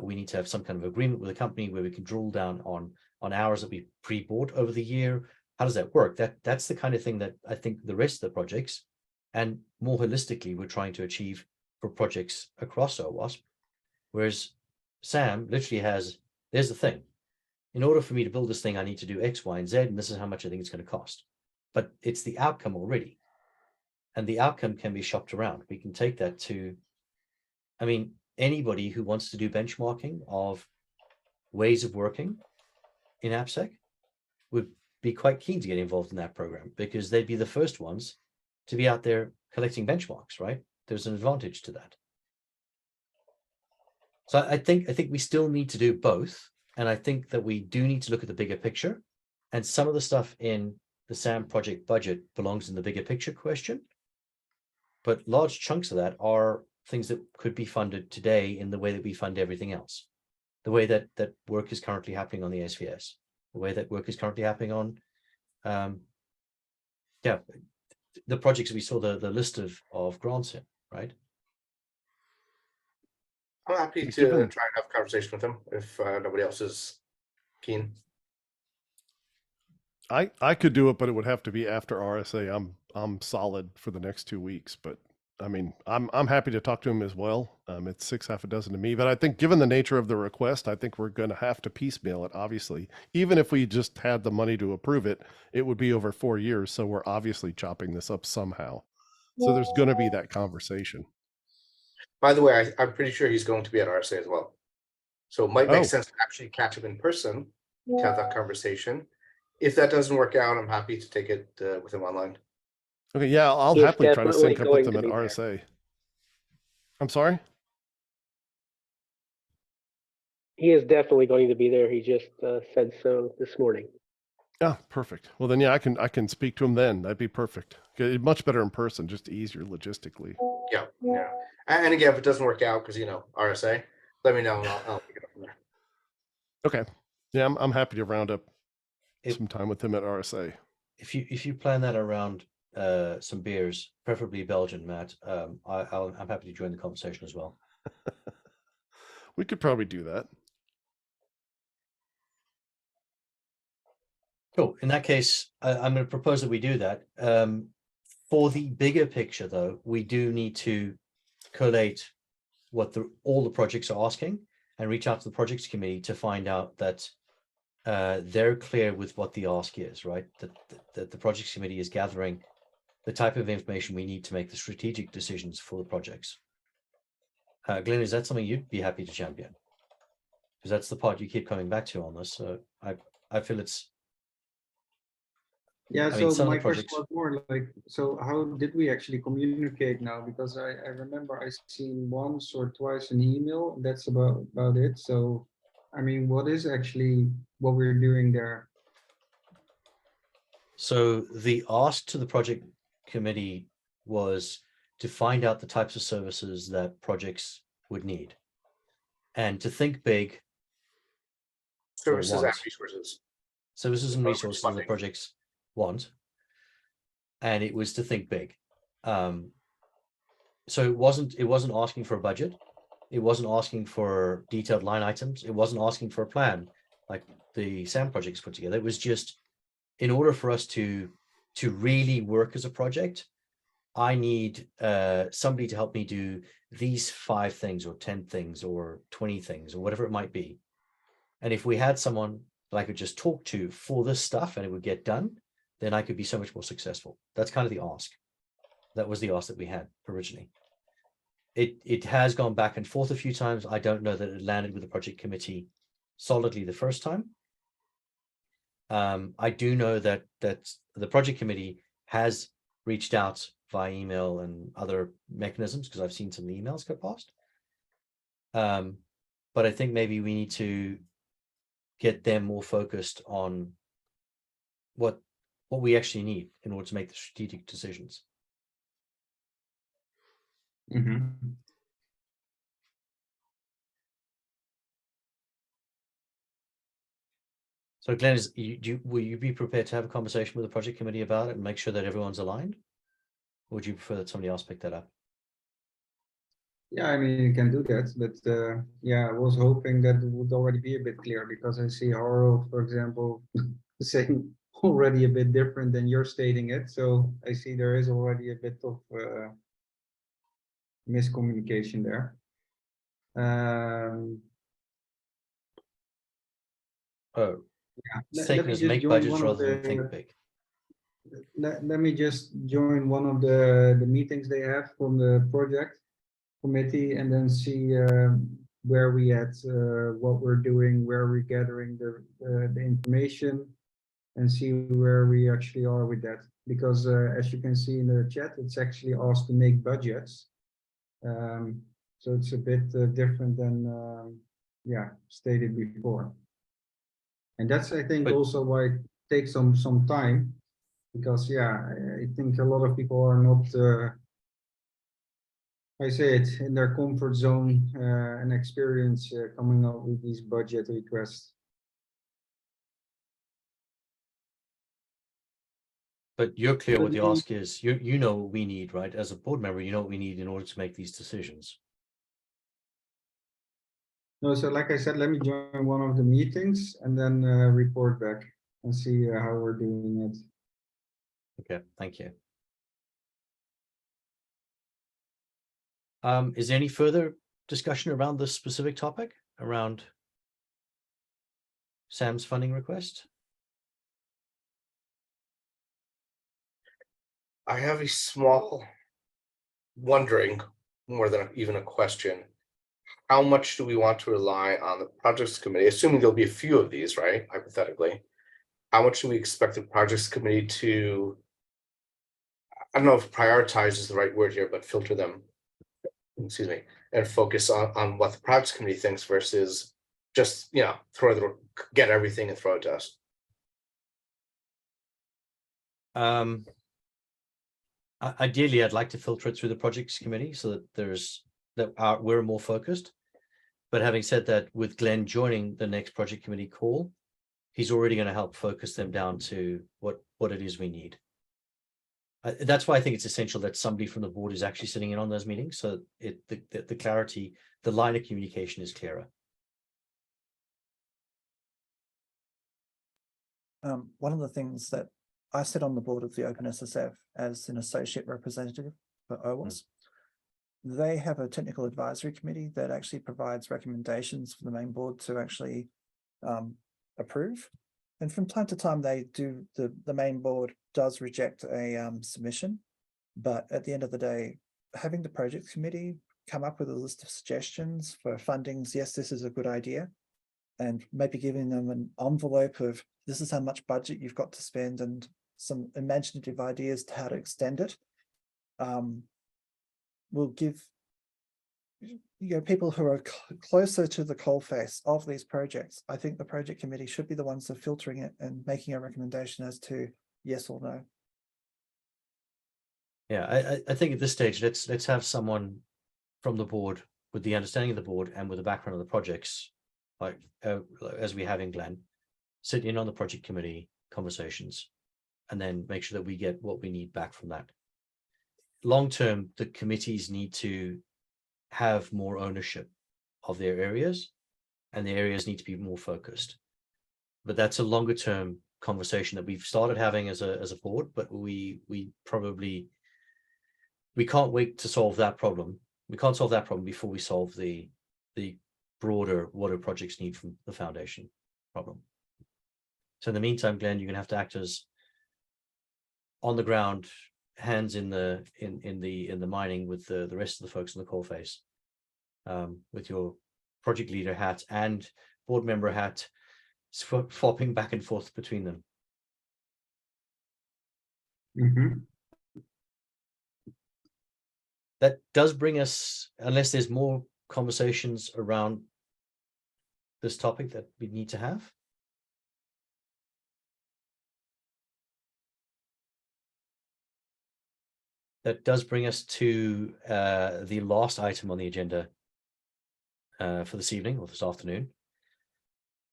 we need to have some kind of agreement with a company where we can drill down on hours that we pre-bought over the year? How does that work? That's the kind of thing that I think the rest of the projects, and more holistically, we're trying to achieve for projects across OWASP. Whereas Sam literally there's the thing. In order for me to build this thing, I need to do X, Y, and Z, and this is how much I think it's going to cost. But it's the outcome already. And the outcome can be shopped around. We can take that to, I mean, anybody who wants to do benchmarking of ways of working in AppSec would be quite keen to get involved in that program, because they'd be the first ones to be out there collecting benchmarks, right? There's an advantage to that. So I think we still need to do both. And I think that we do need to look at the bigger picture. And some of the stuff in the SAM project budget belongs in the bigger picture question. But large chunks of that are things that could be funded today in the way that we fund everything else. The way that work is currently happening on the SVS, the way that work is currently happening on, the projects we saw the list of grants in, right? I'm happy to Given- try and have a conversation with him if nobody else is keen. I could do it, but it would have to be after RSA. I'm solid for the next 2 weeks, but I mean, I'm happy to talk to him as well. It's 6 half a dozen to me, but I think given the nature of the request, I think we're going to have to piecemeal it. Obviously, even if we just had the money to approve it, it would be over 4 years. So we're obviously chopping this up somehow. So there's going to be that conversation. By the way, I'm pretty sure he's going to be at RSA as well. So it might make Oh. sense to actually catch him in person to have that conversation. If that doesn't work out, I'm happy to take it with him online. Okay, yeah, I'll He is happily try to definitely sync up with going them to at be there. RSA. I'm sorry? He is definitely going to be there. He just said so this morning. Yeah, perfect. Well, then, yeah, I can speak to him then. That'd be perfect. Okay, much better in person, just easier logistically. Yeah. And again, if it doesn't work out, because RSA, let me know and I'll pick it up from there. Okay. Yeah, I'm happy to round up If- some time with him at RSA. If you plan that around some beers, preferably Belgian, Matt, I'm happy to join the conversation as well. We could probably do that. Cool. In that case, I'm going to propose that we do that. For the bigger picture, though, we do need to collate what all the projects are asking and reach out to the projects committee to find out that they're clear with what the ask is, right? That the projects committee is gathering the type of information we need to make the strategic decisions for the projects. Glenn, is that something you'd be happy to champion? Because that's the part you keep coming back to on this. So I feel it's. Yeah, I mean, so some of my the question projects- was more like, so how did we actually communicate now? Because I remember I seen once or twice an email, that's about it. So, I mean, what is actually what we're doing there? So the ask to the project committee was to find out the types of services that projects would need and to think big. Services and want. resources. Services and Or resources that the funding. projects want. And it was to think big. So it wasn't asking for a budget. It wasn't asking for detailed line items. It wasn't asking for a plan like the SAM projects put together. It was just in order for us to really work as a project, I need somebody to help me do these 5 things or 10 things or 20 things or whatever it might be. And if we had someone that I could just talk to for this stuff and it would get done, then I could be so much more successful. That's kind of the ask. That was the ask that we had originally. It has gone back and forth a few times. I don't know that it landed with the project committee solidly the first time. I do know that the project committee has reached out via email and other mechanisms because I've seen some of the emails go past. But I think maybe we need to get them more focused on what we actually need in order to make the strategic decisions. So Glenn, will you be prepared to have a conversation with the project committee about it and make sure that everyone's aligned? Or would you prefer that somebody else pick that up? Yeah, I mean, you can do that, but yeah, I was hoping that it would already be a bit clear because I see Harold, for example, saying already a bit different than you're stating it. So I see there is already a bit of miscommunication there. Oh, Yeah, it's let taken me us just make join budgets one of rather than the- think big. Let me just join one of the meetings they have from the project committee and then see where we at, what we're doing, where we're gathering the information, and see where we actually are with that. Because as you can see in the chat, it's actually asked to make budgets. So it's a bit different than yeah, stated before. And that's, I think, But- also why it takes some time, because yeah, I think a lot of people are not, I say it, in their comfort zone and experience coming up with these budget requests. But you're clear what the Let me- ask is. You know what we need, right? As a board member, you know what we need in order to make these decisions. No, so like I said, let me join one of the meetings and then report back and see how we're doing it. Okay, thank you. Is there any further discussion around this specific topic around Sam's funding request? I have a small wondering, more than even a question. How much do we want to rely on the projects committee, assuming there'll be a few of these, right, hypothetically? How much do we expect the projects committee to, I don't know if prioritize is the right word here, but filter them, excuse me, and focus on what the projects committee thinks versus just, you know, get everything and throw it to us? Ideally, I'd like to filter it through the projects committee so that we're more focused. But having said that, with Glenn joining the next project committee call, he's already going to help focus them down to what it is we need. That's why I think it's essential that somebody from the board is actually sitting in on those meetings, so the clarity, the line of communication is clearer. One of the things that I sit on the board of the OpenSSF as an associate representative for OWASP. They have a technical advisory committee that actually provides recommendations for the main board to actually approve. And from time to time, they do, the main board does reject a submission. But at the end of the day, having the project committee come up with a list of suggestions for fundings, yes, this is a good idea. And maybe giving them an envelope of this is how much budget you've got to spend and some imaginative ideas to how to extend it. Will give people who are closer to the coalface of these projects. I think the project committee should be the ones that are filtering it and making a recommendation as to yes or no. Yeah, I think at this stage, let's have someone from the board with the understanding of the board and with the background of the projects, like as we have in Glenn, sit in on the project committee conversations, and then make sure that we get what we need back from that. Long term, the committees need to have more ownership of their areas, and the areas need to be more focused. But that's a longer term conversation that we've started having as a board, but we can't wait to solve that problem. We can't solve that problem before we solve the broader what do projects need from the foundation problem. So in the meantime, Glenn, you're gonna have to act as on the ground, hands in the mining with the rest of the folks in the coalface, with your project leader hat and board member hat, swapping back and forth between them. That does bring us, unless there's more conversations around this topic that we need to have. That does bring us to the last item on the agenda for this evening or this afternoon,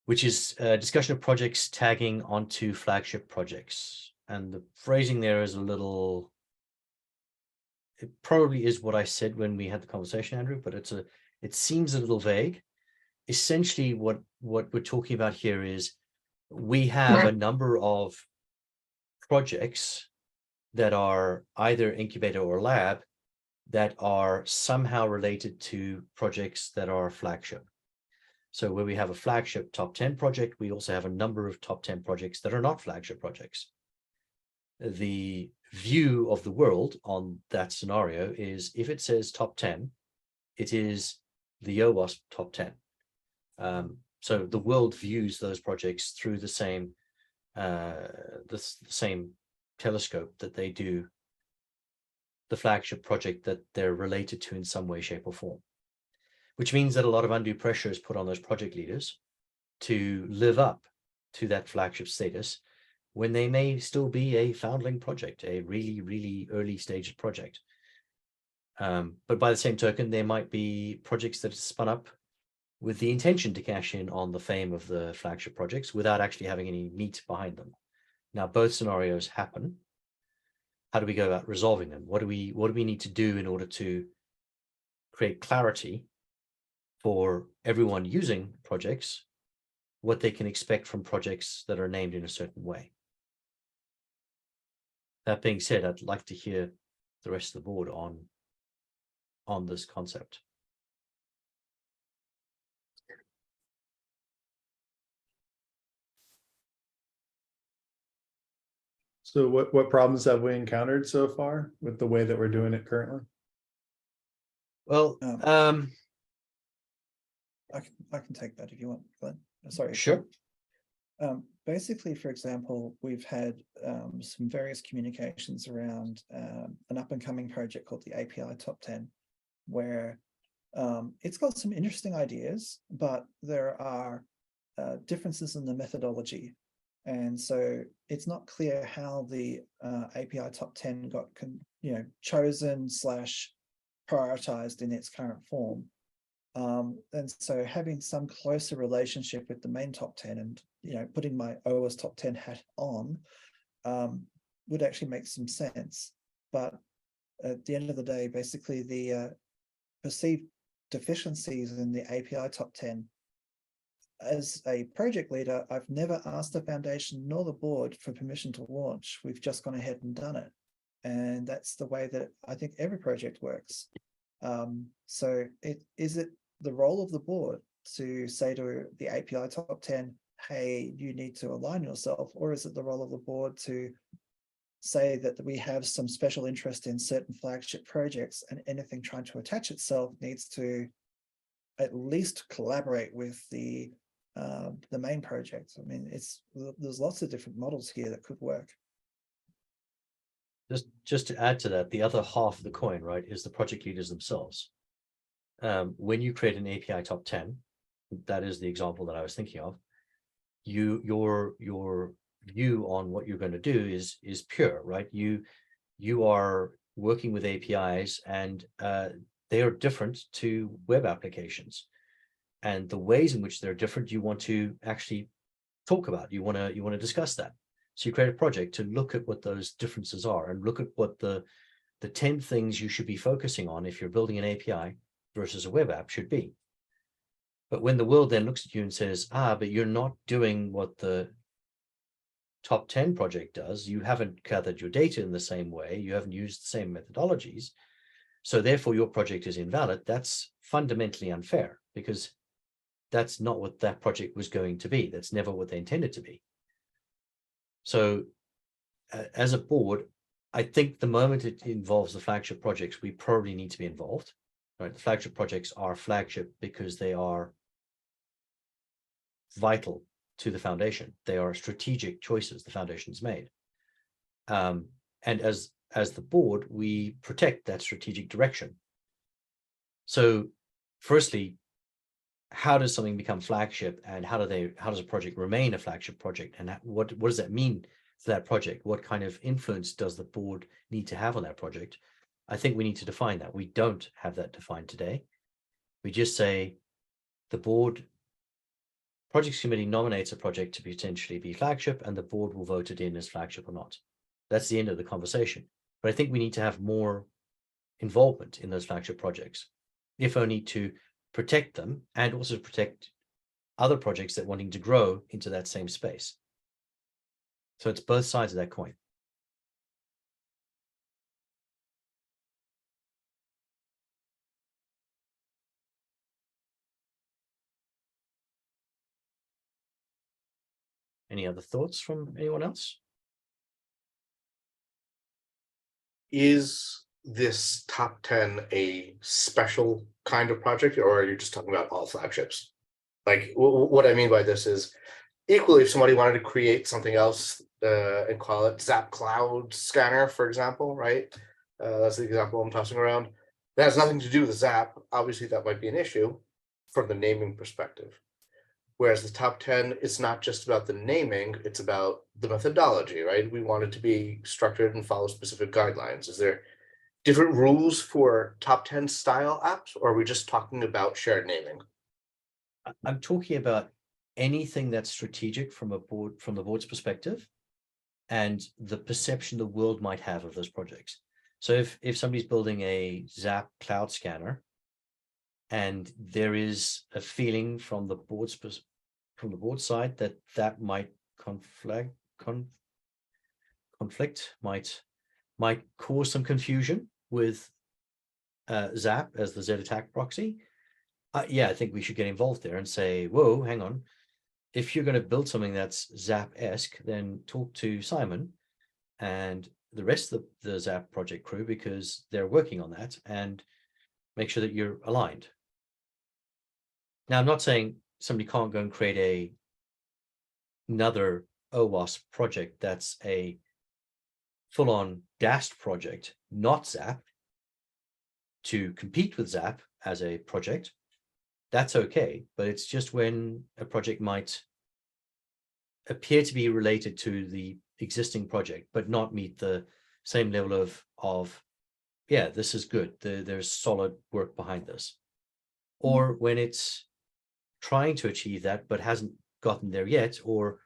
which is discussion of projects tagging onto flagship projects. And the phrasing there is a little, it probably is what I said when we had the conversation, Andrew, but it seems a little vague. Essentially, what we're talking about here is we have a number of projects that are either incubator or lab that are somehow related to projects that are flagship. So where we have a flagship top 10 project, we also have a number of top 10 projects that are not flagship projects. The view of the world on that scenario is if it says top 10, it is the OWASP top 10. So the world views those projects through the same same telescope that they do the flagship project that they're related to in some way, shape, or form, which means that a lot of undue pressure is put on those project leaders to live up to that flagship status when they may still be a foundling project, a really, really early stage project. But by the same token, there might be projects that spun up with the intention to cash in on the fame of the flagship projects without actually having any meat behind them. Now, both scenarios happen. How do we go about resolving them? What do we need to do in order to create clarity for everyone using projects, what they can expect from projects that are named in a certain way? That being said, I'd like to hear the rest of the board on this concept. So what problems have we encountered so far with the way that we're doing it currently? Well, I can take that if you want, Glenn. Sorry. sure. Basically, for example, we've had some various communications around an up and coming project called the API Top 10, where it's got some interesting ideas, but there are differences in the methodology. And so it's not clear how the API Top 10 got chosen / prioritized in its current form. And so having some closer relationship with the main top 10 and, putting my OWASP top 10 hat on would actually make some sense. But at the end of the day, basically the perceived deficiencies in the API top 10, as a project leader, I've never asked the foundation nor the board for permission to launch. We've just gone ahead and done it. And that's the way that I think every project works. So is it the role of the board to say to the API top 10, hey, you need to align yourself, or is it the role of the board to say that we have some special interest in certain flagship projects and anything trying to attach itself needs to at least collaborate with the main project? I mean, there's lots of different models here that could work. Just to add to that, the other half of the coin, right, is the project leaders themselves. When you create an API top 10, that is the example that I was thinking of, your view on what you're going to do is pure, right? You are working with APIs and they are different to web applications. And the ways in which they're different, you want to actually talk about, you want to discuss that. So you create a project to look at what those differences are and look at what the 10 things you should be focusing on if you're building an API versus a web app should be. But when the world then looks at you and says, but you're not doing what the top 10 project does, you haven't gathered your data in the same way, you haven't used the same methodologies, so therefore your project is invalid, that's fundamentally unfair, because that's not what that project was going to be. That's never what they intended to be. So as a board, I think the moment it involves the flagship projects, we probably need to be involved. Right? The flagship projects are flagship because they are vital to the foundation. They are strategic choices the foundation's made. And as the board, we protect that strategic direction. So firstly, how does something become flagship, and how does a project remain a flagship project, and what does that mean for that project? What kind of influence does the board need to have on that project? I think we need to define that. We don't have that defined today. We just say the board projects committee nominates a project to potentially be flagship, and the board will vote it in as flagship or not. That's the end of the conversation. But I think we need to have more involvement in those flagship projects, if only to protect them and also protect other projects that are wanting to grow into that same space. So it's both sides of that coin. Any other thoughts from anyone else? Is this top 10 a special kind of project, or are you just talking about all flagships? Like what I mean by this is, equally, if somebody wanted to create something else and call it Zap Cloud Scanner, for example, right? That's the example I'm tossing around. That has nothing to do with Zap. Obviously, that might be an issue from the naming perspective. Whereas the top 10, it's not just about the naming, it's about the methodology, right? We want it to be structured and follow specific guidelines. Is there different rules for top 10 style apps, or are we just talking about shared naming? I'm talking about anything that's strategic from the board's perspective and the perception the world might have of those projects. So if somebody's building a Zap cloud scanner and there is a feeling from the board side that might conflict, might cause some confusion with Zap as the Z attack proxy. Yeah, I think we should get involved there and say, whoa, hang on. If you're going to build something that's Zap-esque, then talk to Simon and the rest of the Zap project crew, because they're working on that, and make sure that you're aligned. Now, I'm not saying somebody can't go and create another OWASP project that's a full-on DAST project, not Zap, to compete with Zap as a project. That's okay, but it's just when a project might appear to be related to the existing project, but not meet the same level of yeah, this is good. There's solid work behind this. Or when it's trying to achieve that, but hasn't gotten there yet, or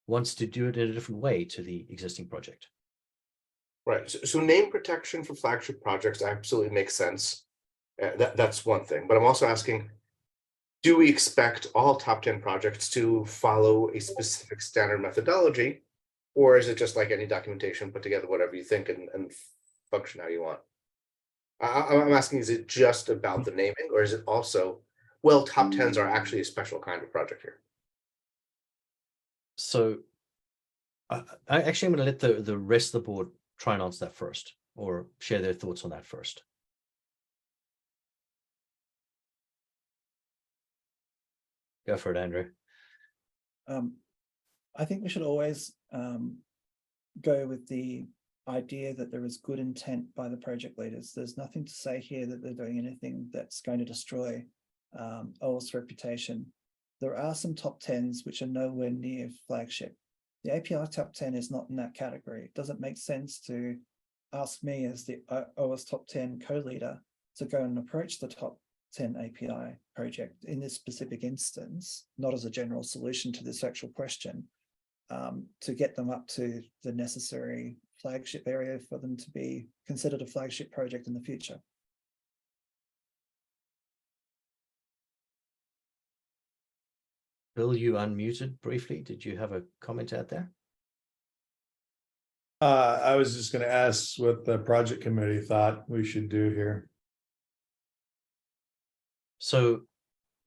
wants to do it in a different way to the existing project. Right. So name protection for flagship projects absolutely makes sense. That's one thing. But I'm also asking, do we expect all top 10 projects to follow a specific standard methodology? Or is it just like any documentation, put together whatever you think and function how you want? I'm asking, is it just about the naming, or is it also, well, top 10s are actually a special kind of project here? So I'm going to let the rest of the board try and answer that first, or share their thoughts on that first. Go for it, Andrew. I think we should always go with the idea that there is good intent by the project leaders. There's nothing to say here that they're doing anything that's going to destroy OWASP's reputation. There are some top 10s which are nowhere near flagship. The API top 10 is not in that category. It doesn't make sense to ask me as the OWASP top 10 co-leader to go and approach the top 10 API project in this specific instance, not as a general solution to this actual question, to get them up to the necessary flagship area for them to be considered a flagship project in the future. Bill, you unmuted briefly. Did you have a comment out there? I was just going to ask what the project committee thought we should do here. So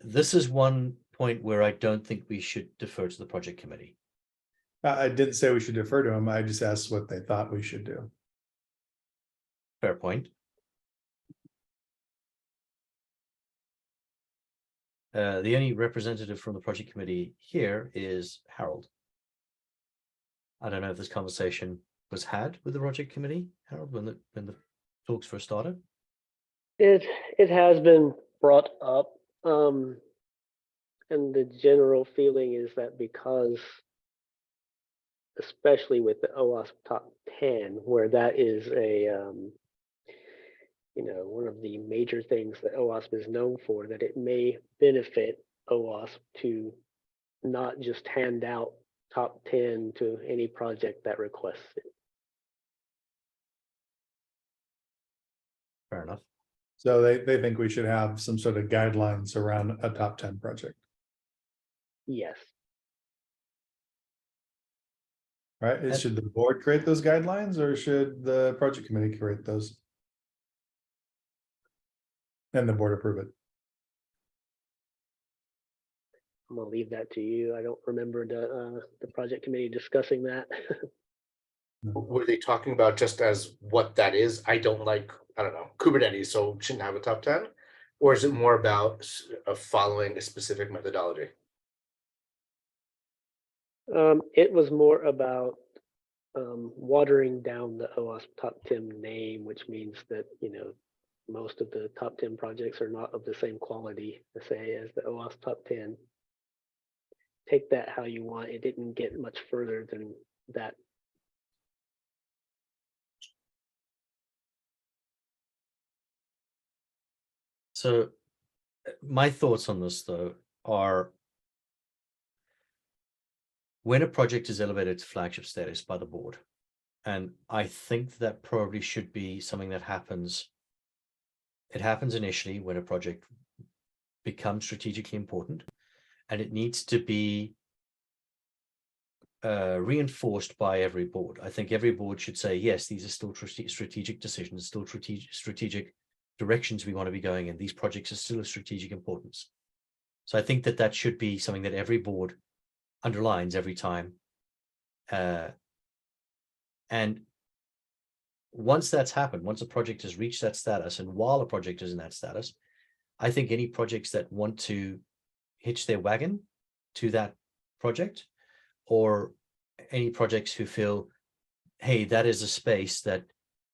this is one point where I don't think we should defer to the project committee. I didn't say we should defer to them. I just asked what they thought we should do. Fair point. The only representative from the project committee here is Harold. I don't know if this conversation was had with the project committee, Harold, when the talks first started. It has been brought up, and the general feeling is that because, especially with the OWASP top 10, where that is a one of the major things that OWASP is known for, that it may benefit OWASP to not just hand out top 10 to any project that requests it. Fair enough. So they think we should have some sort of guidelines around a top 10 project, Yes. right? Should the board create those guidelines, or should the project committee create those? And the board approve it? I'm gonna leave that to you. I don't remember the project committee discussing that. Were they talking about just as what that is? I don't know, Kubernetes, so shouldn't have a top 10? Or is it more about following a specific methodology? It was more about watering down the OWASP top 10 name, which means that, most of the top 10 projects are not of the same quality, say, as the OWASP top 10. take that how you want. It didn't get much further than that. So my thoughts on this, though, are when a project is elevated to flagship status by the board, and I think that probably should be something that happens. It happens initially when a project becomes strategically important, and it needs to be reinforced by every board. I think every board should say, yes, these are still strategic decisions, still strategic directions we want to be going in. These projects are still of strategic importance. So I think that that should be something that every board underlines every time. And once that's happened, once a project has reached that status, and while a project is in that status, I think any projects that want to hitch their wagon to that project, or any projects who feel, hey, that is a space that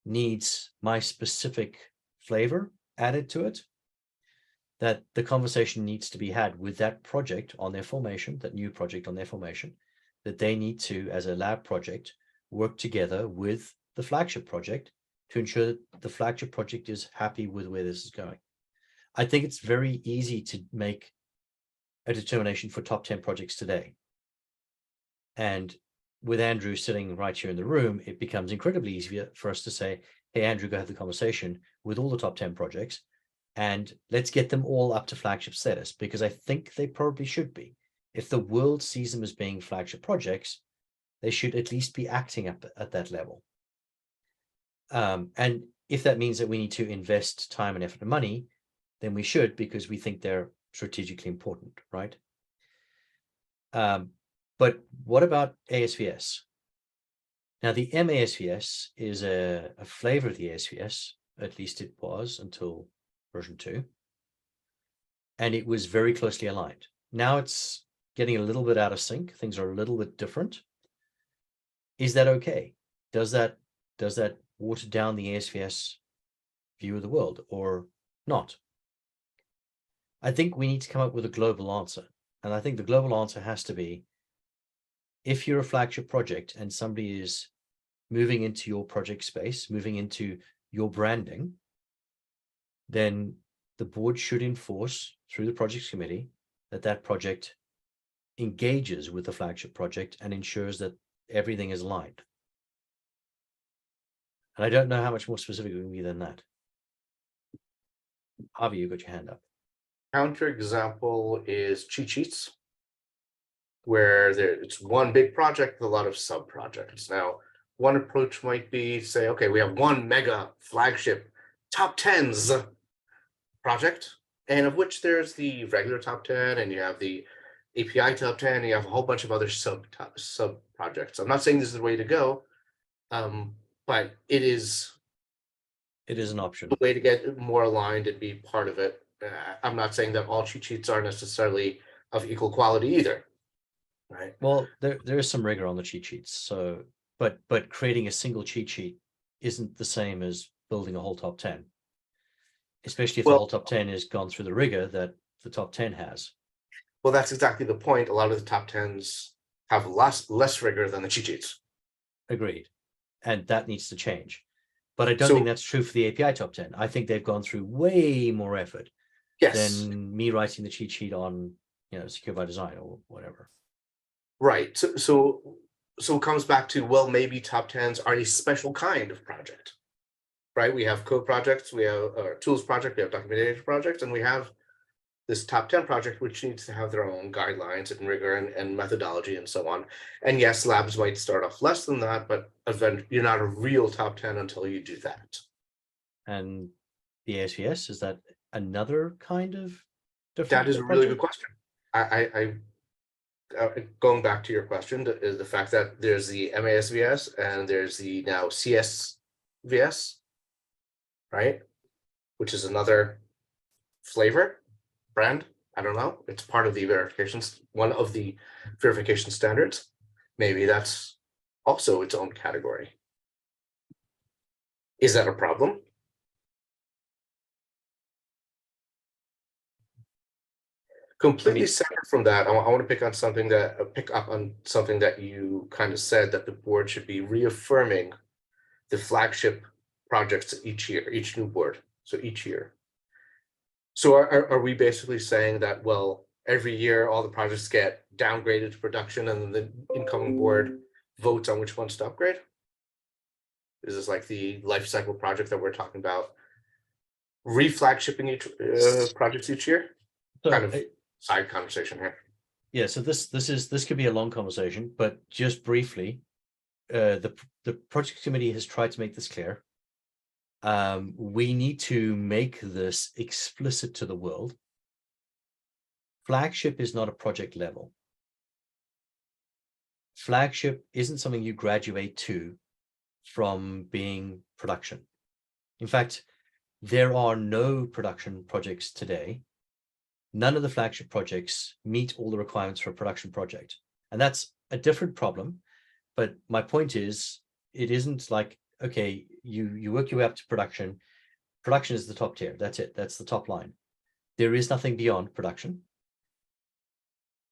needs my specific flavor added to it, that the conversation needs to be had with that project on their formation, that new project on their formation, that they need to, as a lab project, work together with the flagship project to ensure that the flagship project is happy with where this is going. I think it's very easy to make a determination for top 10 projects today. And with Andrew sitting right here in the room, it becomes incredibly easy for us to say, hey, Andrew, go have the conversation with all the top 10 projects, and let's get them all up to flagship status, because I think they probably should be. If the world sees them as being flagship projects, they should at least be acting up at that level. And if that means that we need to invest time and effort and money, then we should, because we think they're strategically important, right? But what about ASVS? Now, the MASVS is a flavor of the ASVS, at least it was until version 2. And it was very closely aligned. Now it's getting a little bit out of sync. Things are a little bit different. Is that okay? Does that water down the ASVS view of the world or not? I think we need to come up with a global answer. And I think the global answer has to be, if you're a flagship project and somebody is moving into your project space, moving into your branding, then the board should enforce through the projects committee that that project engages with the flagship project and ensures that everything is aligned. And I don't know how much more specific we can be than that. Harvey, you got your hand up. Counterexample is cheat sheets, where it's one big project with a lot of sub projects. Now, one approach might be say, okay, we have one mega flagship top 10s project, and of which there's the regular top 10, and you have the API top 10, and you have a whole bunch of other sub projects. I'm not saying this is the way to go, but it is an option. a way to get more aligned and be part of it. I'm not saying that all cheat sheets are necessarily of equal quality either, right? Well, there is some rigor on the cheat sheets. So, but creating a single cheat sheet isn't the same as building a whole top 10, especially if the whole top 10 has gone through the rigor that the top 10 has. Well, that's exactly the point. A lot of the top 10s have less rigor than the cheat sheets. Agreed. And that needs to change. But I don't think that's true for the API top 10. I think they've gone through way more effort than me writing the cheat sheet on, Secure by Design or whatever. Right. So it comes back to, well, maybe top 10s are a special kind of project, right? We have code projects, we have tools project, we have documentation projects, and we have this top 10 project, which needs to have their own guidelines and rigor and methodology and so on. And yes, labs might start off less than that, but you're not a real top 10 until you do that. And the ASVS, is that another kind of different? That is a really good question. I going back to your question, is the fact that there's the MASVS and there's the now CSVS, right? Which is another flavor. Brand, I don't know. It's part of the verifications, one of the verification standards. Maybe that's also its own category. Is that a problem? Completely mean- separate from that, I want to pick up on something that you kind of said, that the board should be reaffirming the flagship projects each year, each new board, so each year. So are we basically saying that, well, every year all the projects get downgraded to production and then the incoming board votes on which ones to upgrade? Is this like the life cycle project that we're talking about? Reflagshipping each projects each year? So, Kind of side conversation here. yeah, so this could be a long conversation, but just briefly, the project committee has tried to make this clear. We need to make this explicit to the world. Flagship is not a project level. Flagship isn't something you graduate to from being production. In fact, there are no production projects today. None of the flagship projects meet all the requirements for a production project. And that's a different problem. But my point is, it isn't like, okay, you work your way up to production. Production is the top tier. That's it. That's the top line. There is nothing beyond production.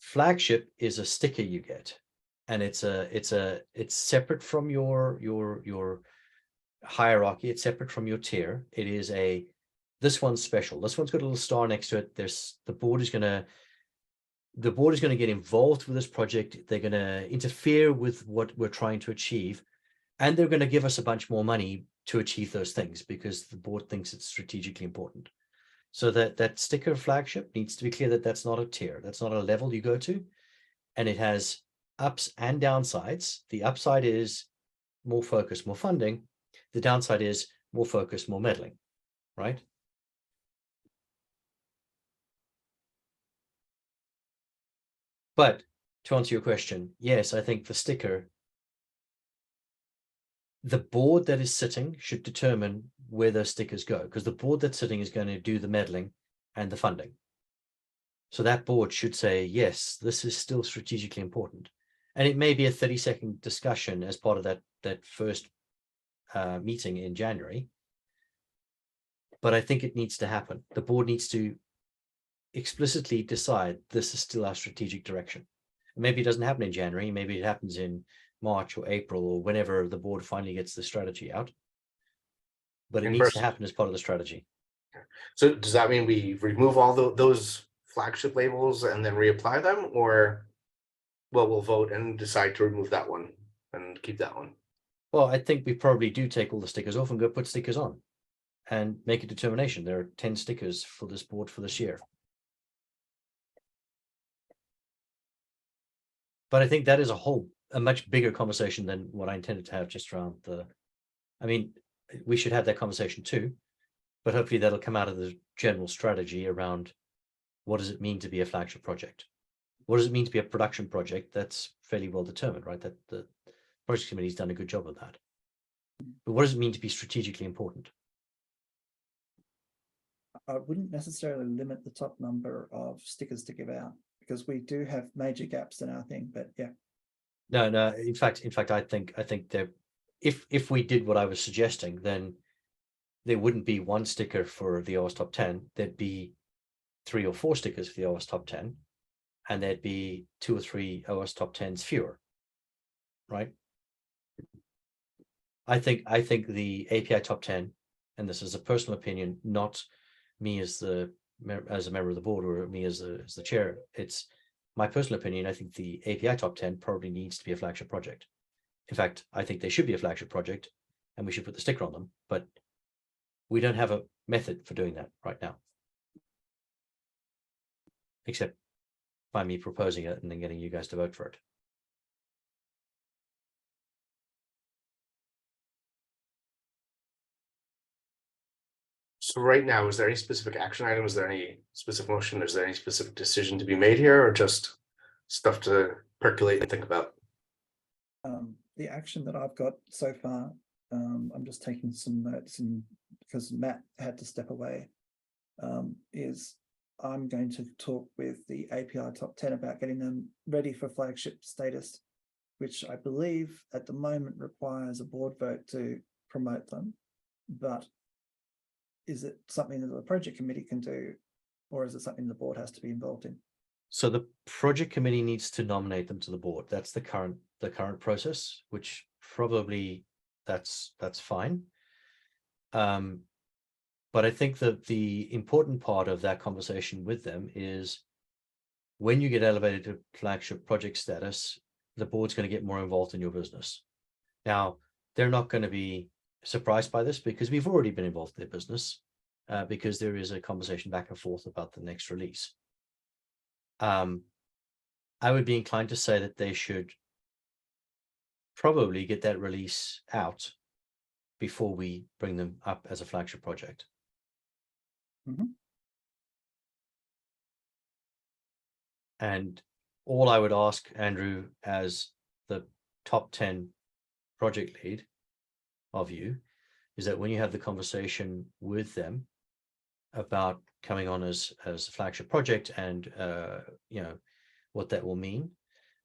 Flagship is a sticker you get, and it's separate from your hierarchy. It's separate from your tier. It is this one's special. This one's got a little star next to it. The board is going to get involved with this project. They're going to interfere with what we're trying to achieve, and they're going to give us a bunch more money to achieve those things because the board thinks it's strategically important. So that sticker flagship needs to be clear that that's not a tier. That's not a level you go to, and it has ups and downsides. The upside is more focus, more funding. The downside is more focus, more meddling, right? But to answer your question, yes, I think the sticker, the board that is sitting should determine where those stickers go, because the board that's sitting is going to do the meddling and the funding. So that board should say, yes, this is still strategically important. And it may be a 30-second discussion as part of that first meeting in January. But I think it needs to happen. The board needs to explicitly decide this is still our strategic direction. Maybe it doesn't happen in January. Maybe it happens in March or April or whenever the board finally gets the strategy out. But it needs to happen as part of the strategy. So does that mean we remove all those flagship labels and then reapply them, or well, we'll vote and decide to remove that one and keep that one? Well, I think we probably do take all the stickers off and go put stickers on and make a determination. There are 10 stickers for this board for this year. But I think that is a much bigger conversation than what I intended to have just around I mean, we should have that conversation too, but hopefully that'll come out of the general strategy around what does it mean to be a flagship project? What does it mean to be a production project? That's fairly well determined, right? That the project committee's done a good job of that. But what does it mean to be strategically important? I wouldn't necessarily limit the top number of stickers to give out because we do have major gaps in our thing, but yeah. No. In fact, I think that if we did what I was suggesting, then there wouldn't be one sticker for the OWASP top 10. There'd be 3 or 4 stickers for the OWASP top 10, and there'd be 2 or 3 OWASP top 10s fewer, right? I think the API top 10, and this is a personal opinion, not me as a member of the board or me as the chair. It's my personal opinion. I think the API top 10 probably needs to be a flagship project. In fact, I think they should be a flagship project and we should put the sticker on them, but we don't have a method for doing that right now. Except by me proposing it and then getting you guys to vote for it. So right now, is there any specific action item? Is there any specific motion? Is there any specific decision to be made here, or just stuff to percolate and think about? The action that I've got so far, I'm just taking some notes, and because Matt had to step away, is I'm going to talk with the API top 10 about getting them ready for flagship status, which I believe at the moment requires a board vote to promote them. But is it something that the project committee can do, or is it something the board has to be involved in? So the project committee needs to nominate them to the board. That's the current process, which probably that's fine. But I think that the important part of that conversation with them is when you get elevated to flagship project status, the board's going to get more involved in your business. Now, they're not going to be surprised by this because we've already been involved in their business because there is a conversation back and forth about the next release. I would be inclined to say that they should probably get that release out before we bring them up as a flagship project. And all I would ask Andrew as the top 10 project lead of you is that when you have the conversation with them about coming on as a flagship project and what that will mean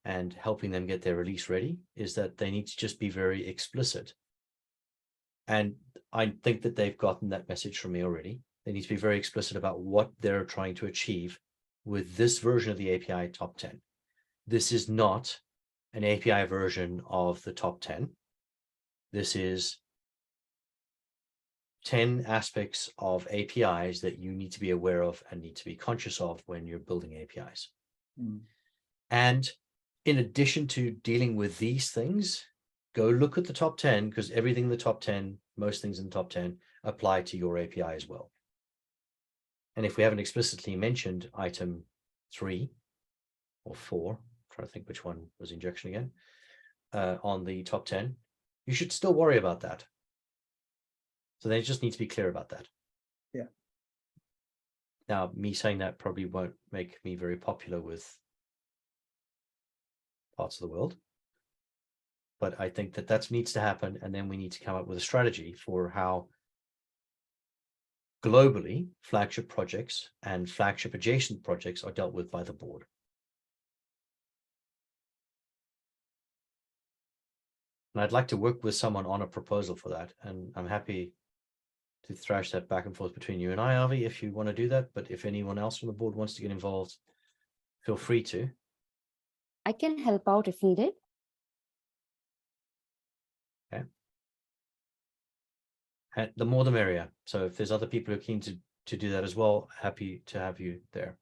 and helping them get their release ready, is that they need to just be very explicit. And I think that they've gotten that message from me already. They need to be very explicit about what they're trying to achieve with this version of the API top 10. This is not an API version of the top 10. This is 10 aspects of APIs that you need to be aware of and need to be conscious of when you're building APIs. And in addition to dealing with these things, go look at the top 10, because everything in the top 10, most things in the top 10 apply to your API as well. And if we haven't explicitly mentioned item 3 or 4, I'm trying to think which one was injection again, on the top 10, you should still worry about that. So they just need to be clear about that. Yeah. Now, me saying that probably won't make me very popular with parts of the world, but I think that needs to happen, and then we need to come up with a strategy for how globally flagship projects and flagship adjacent projects are dealt with by the board. And I'd like to work with someone on a proposal for that, and I'm happy to thrash that back and forth between you and I, Avi, if you want to do that. But if anyone else from the board wants to get involved, feel free to. I can help out if needed. Okay. And the more the merrier. So if there's other people who are keen to do that as well, happy to have you there.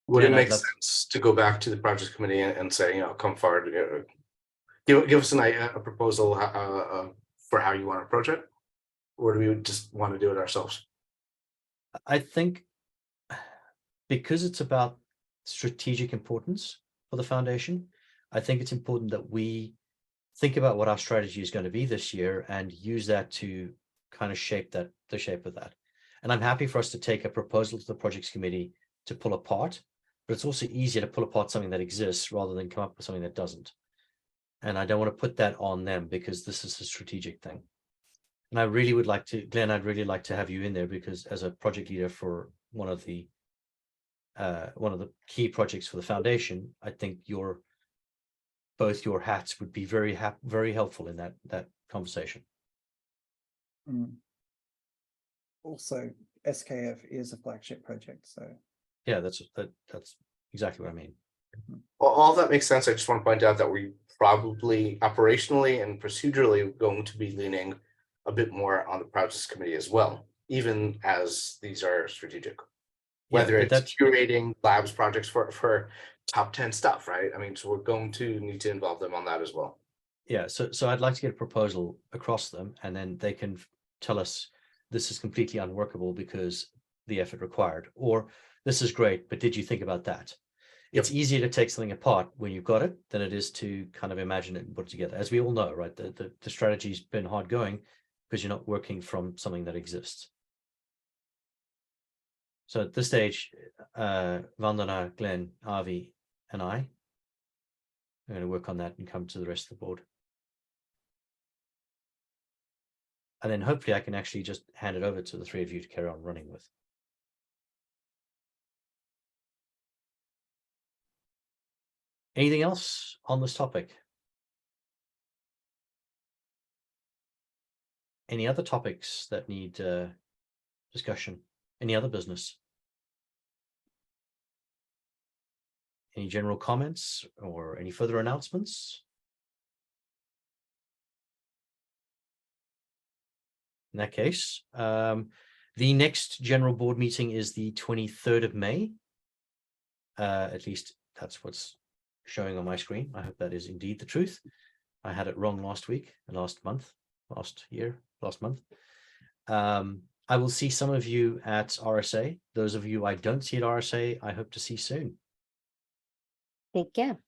Would it And I'd make love- sense to go back to the project committee and say, come forward, give us a proposal for how you want to approach it? Or do we just want to do it ourselves? I think because it's about strategic importance for the foundation, I think it's important that we think about what our strategy is going to be this year and use that to kind of shape the shape of that. And I'm happy for us to take a proposal to the projects committee to pull apart, but it's also easier to pull apart something that exists rather than come up with something that doesn't. And I don't want to put that on them because this is a strategic thing. And I really would like to, Glenn, I'd really like to have you in there because as a project leader for one of the key projects for the foundation, I think both your hats would be very helpful in that conversation. Also, SKF is a flagship project, so Yeah, that's exactly what I mean. Well, all that makes sense. I just want to point out that we probably operationally and procedurally going to be leaning a bit more on the projects committee as well, even as these are strategic. Whether it's curating labs projects for top 10 stuff, right? I mean, so we're going to need to involve them on that as well. Yeah, so I'd like to get a proposal across them, and then they can tell us this is completely unworkable because the effort required, or this is great, but did you think about that? It's easier to take something apart when you've got it than it is to kind of imagine it and put it together. As we all know, right? The strategy's been hard going because you're not working from something that exists. So at this stage, Vandana, Glenn, Avi, and I are going to work on that and come to the rest of the board. And then hopefully I can actually just hand it over to the three of you to carry on running with. Anything else on this topic? Any other topics that need discussion? Any other business? Any general comments or any further announcements? In that case, the next general board meeting is the 23rd of May. At least that's what's showing on my screen. I hope that is indeed the truth. I had it wrong last week, last month. I will see some of you at RSA. Those of you I don't see at RSA, I hope to see soon. Take care.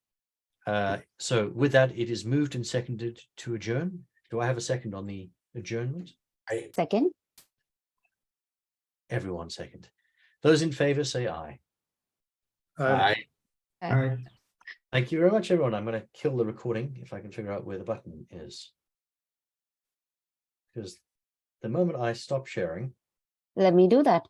So with that, it is moved and seconded to adjourn. Do I have a second on the adjournment? Second. Everyone second. Those in favor say aye. I Hi. Thank you very much, everyone. I'm going to kill the recording if I can figure out where the button is. Because the moment I stop sharing, Let me do that.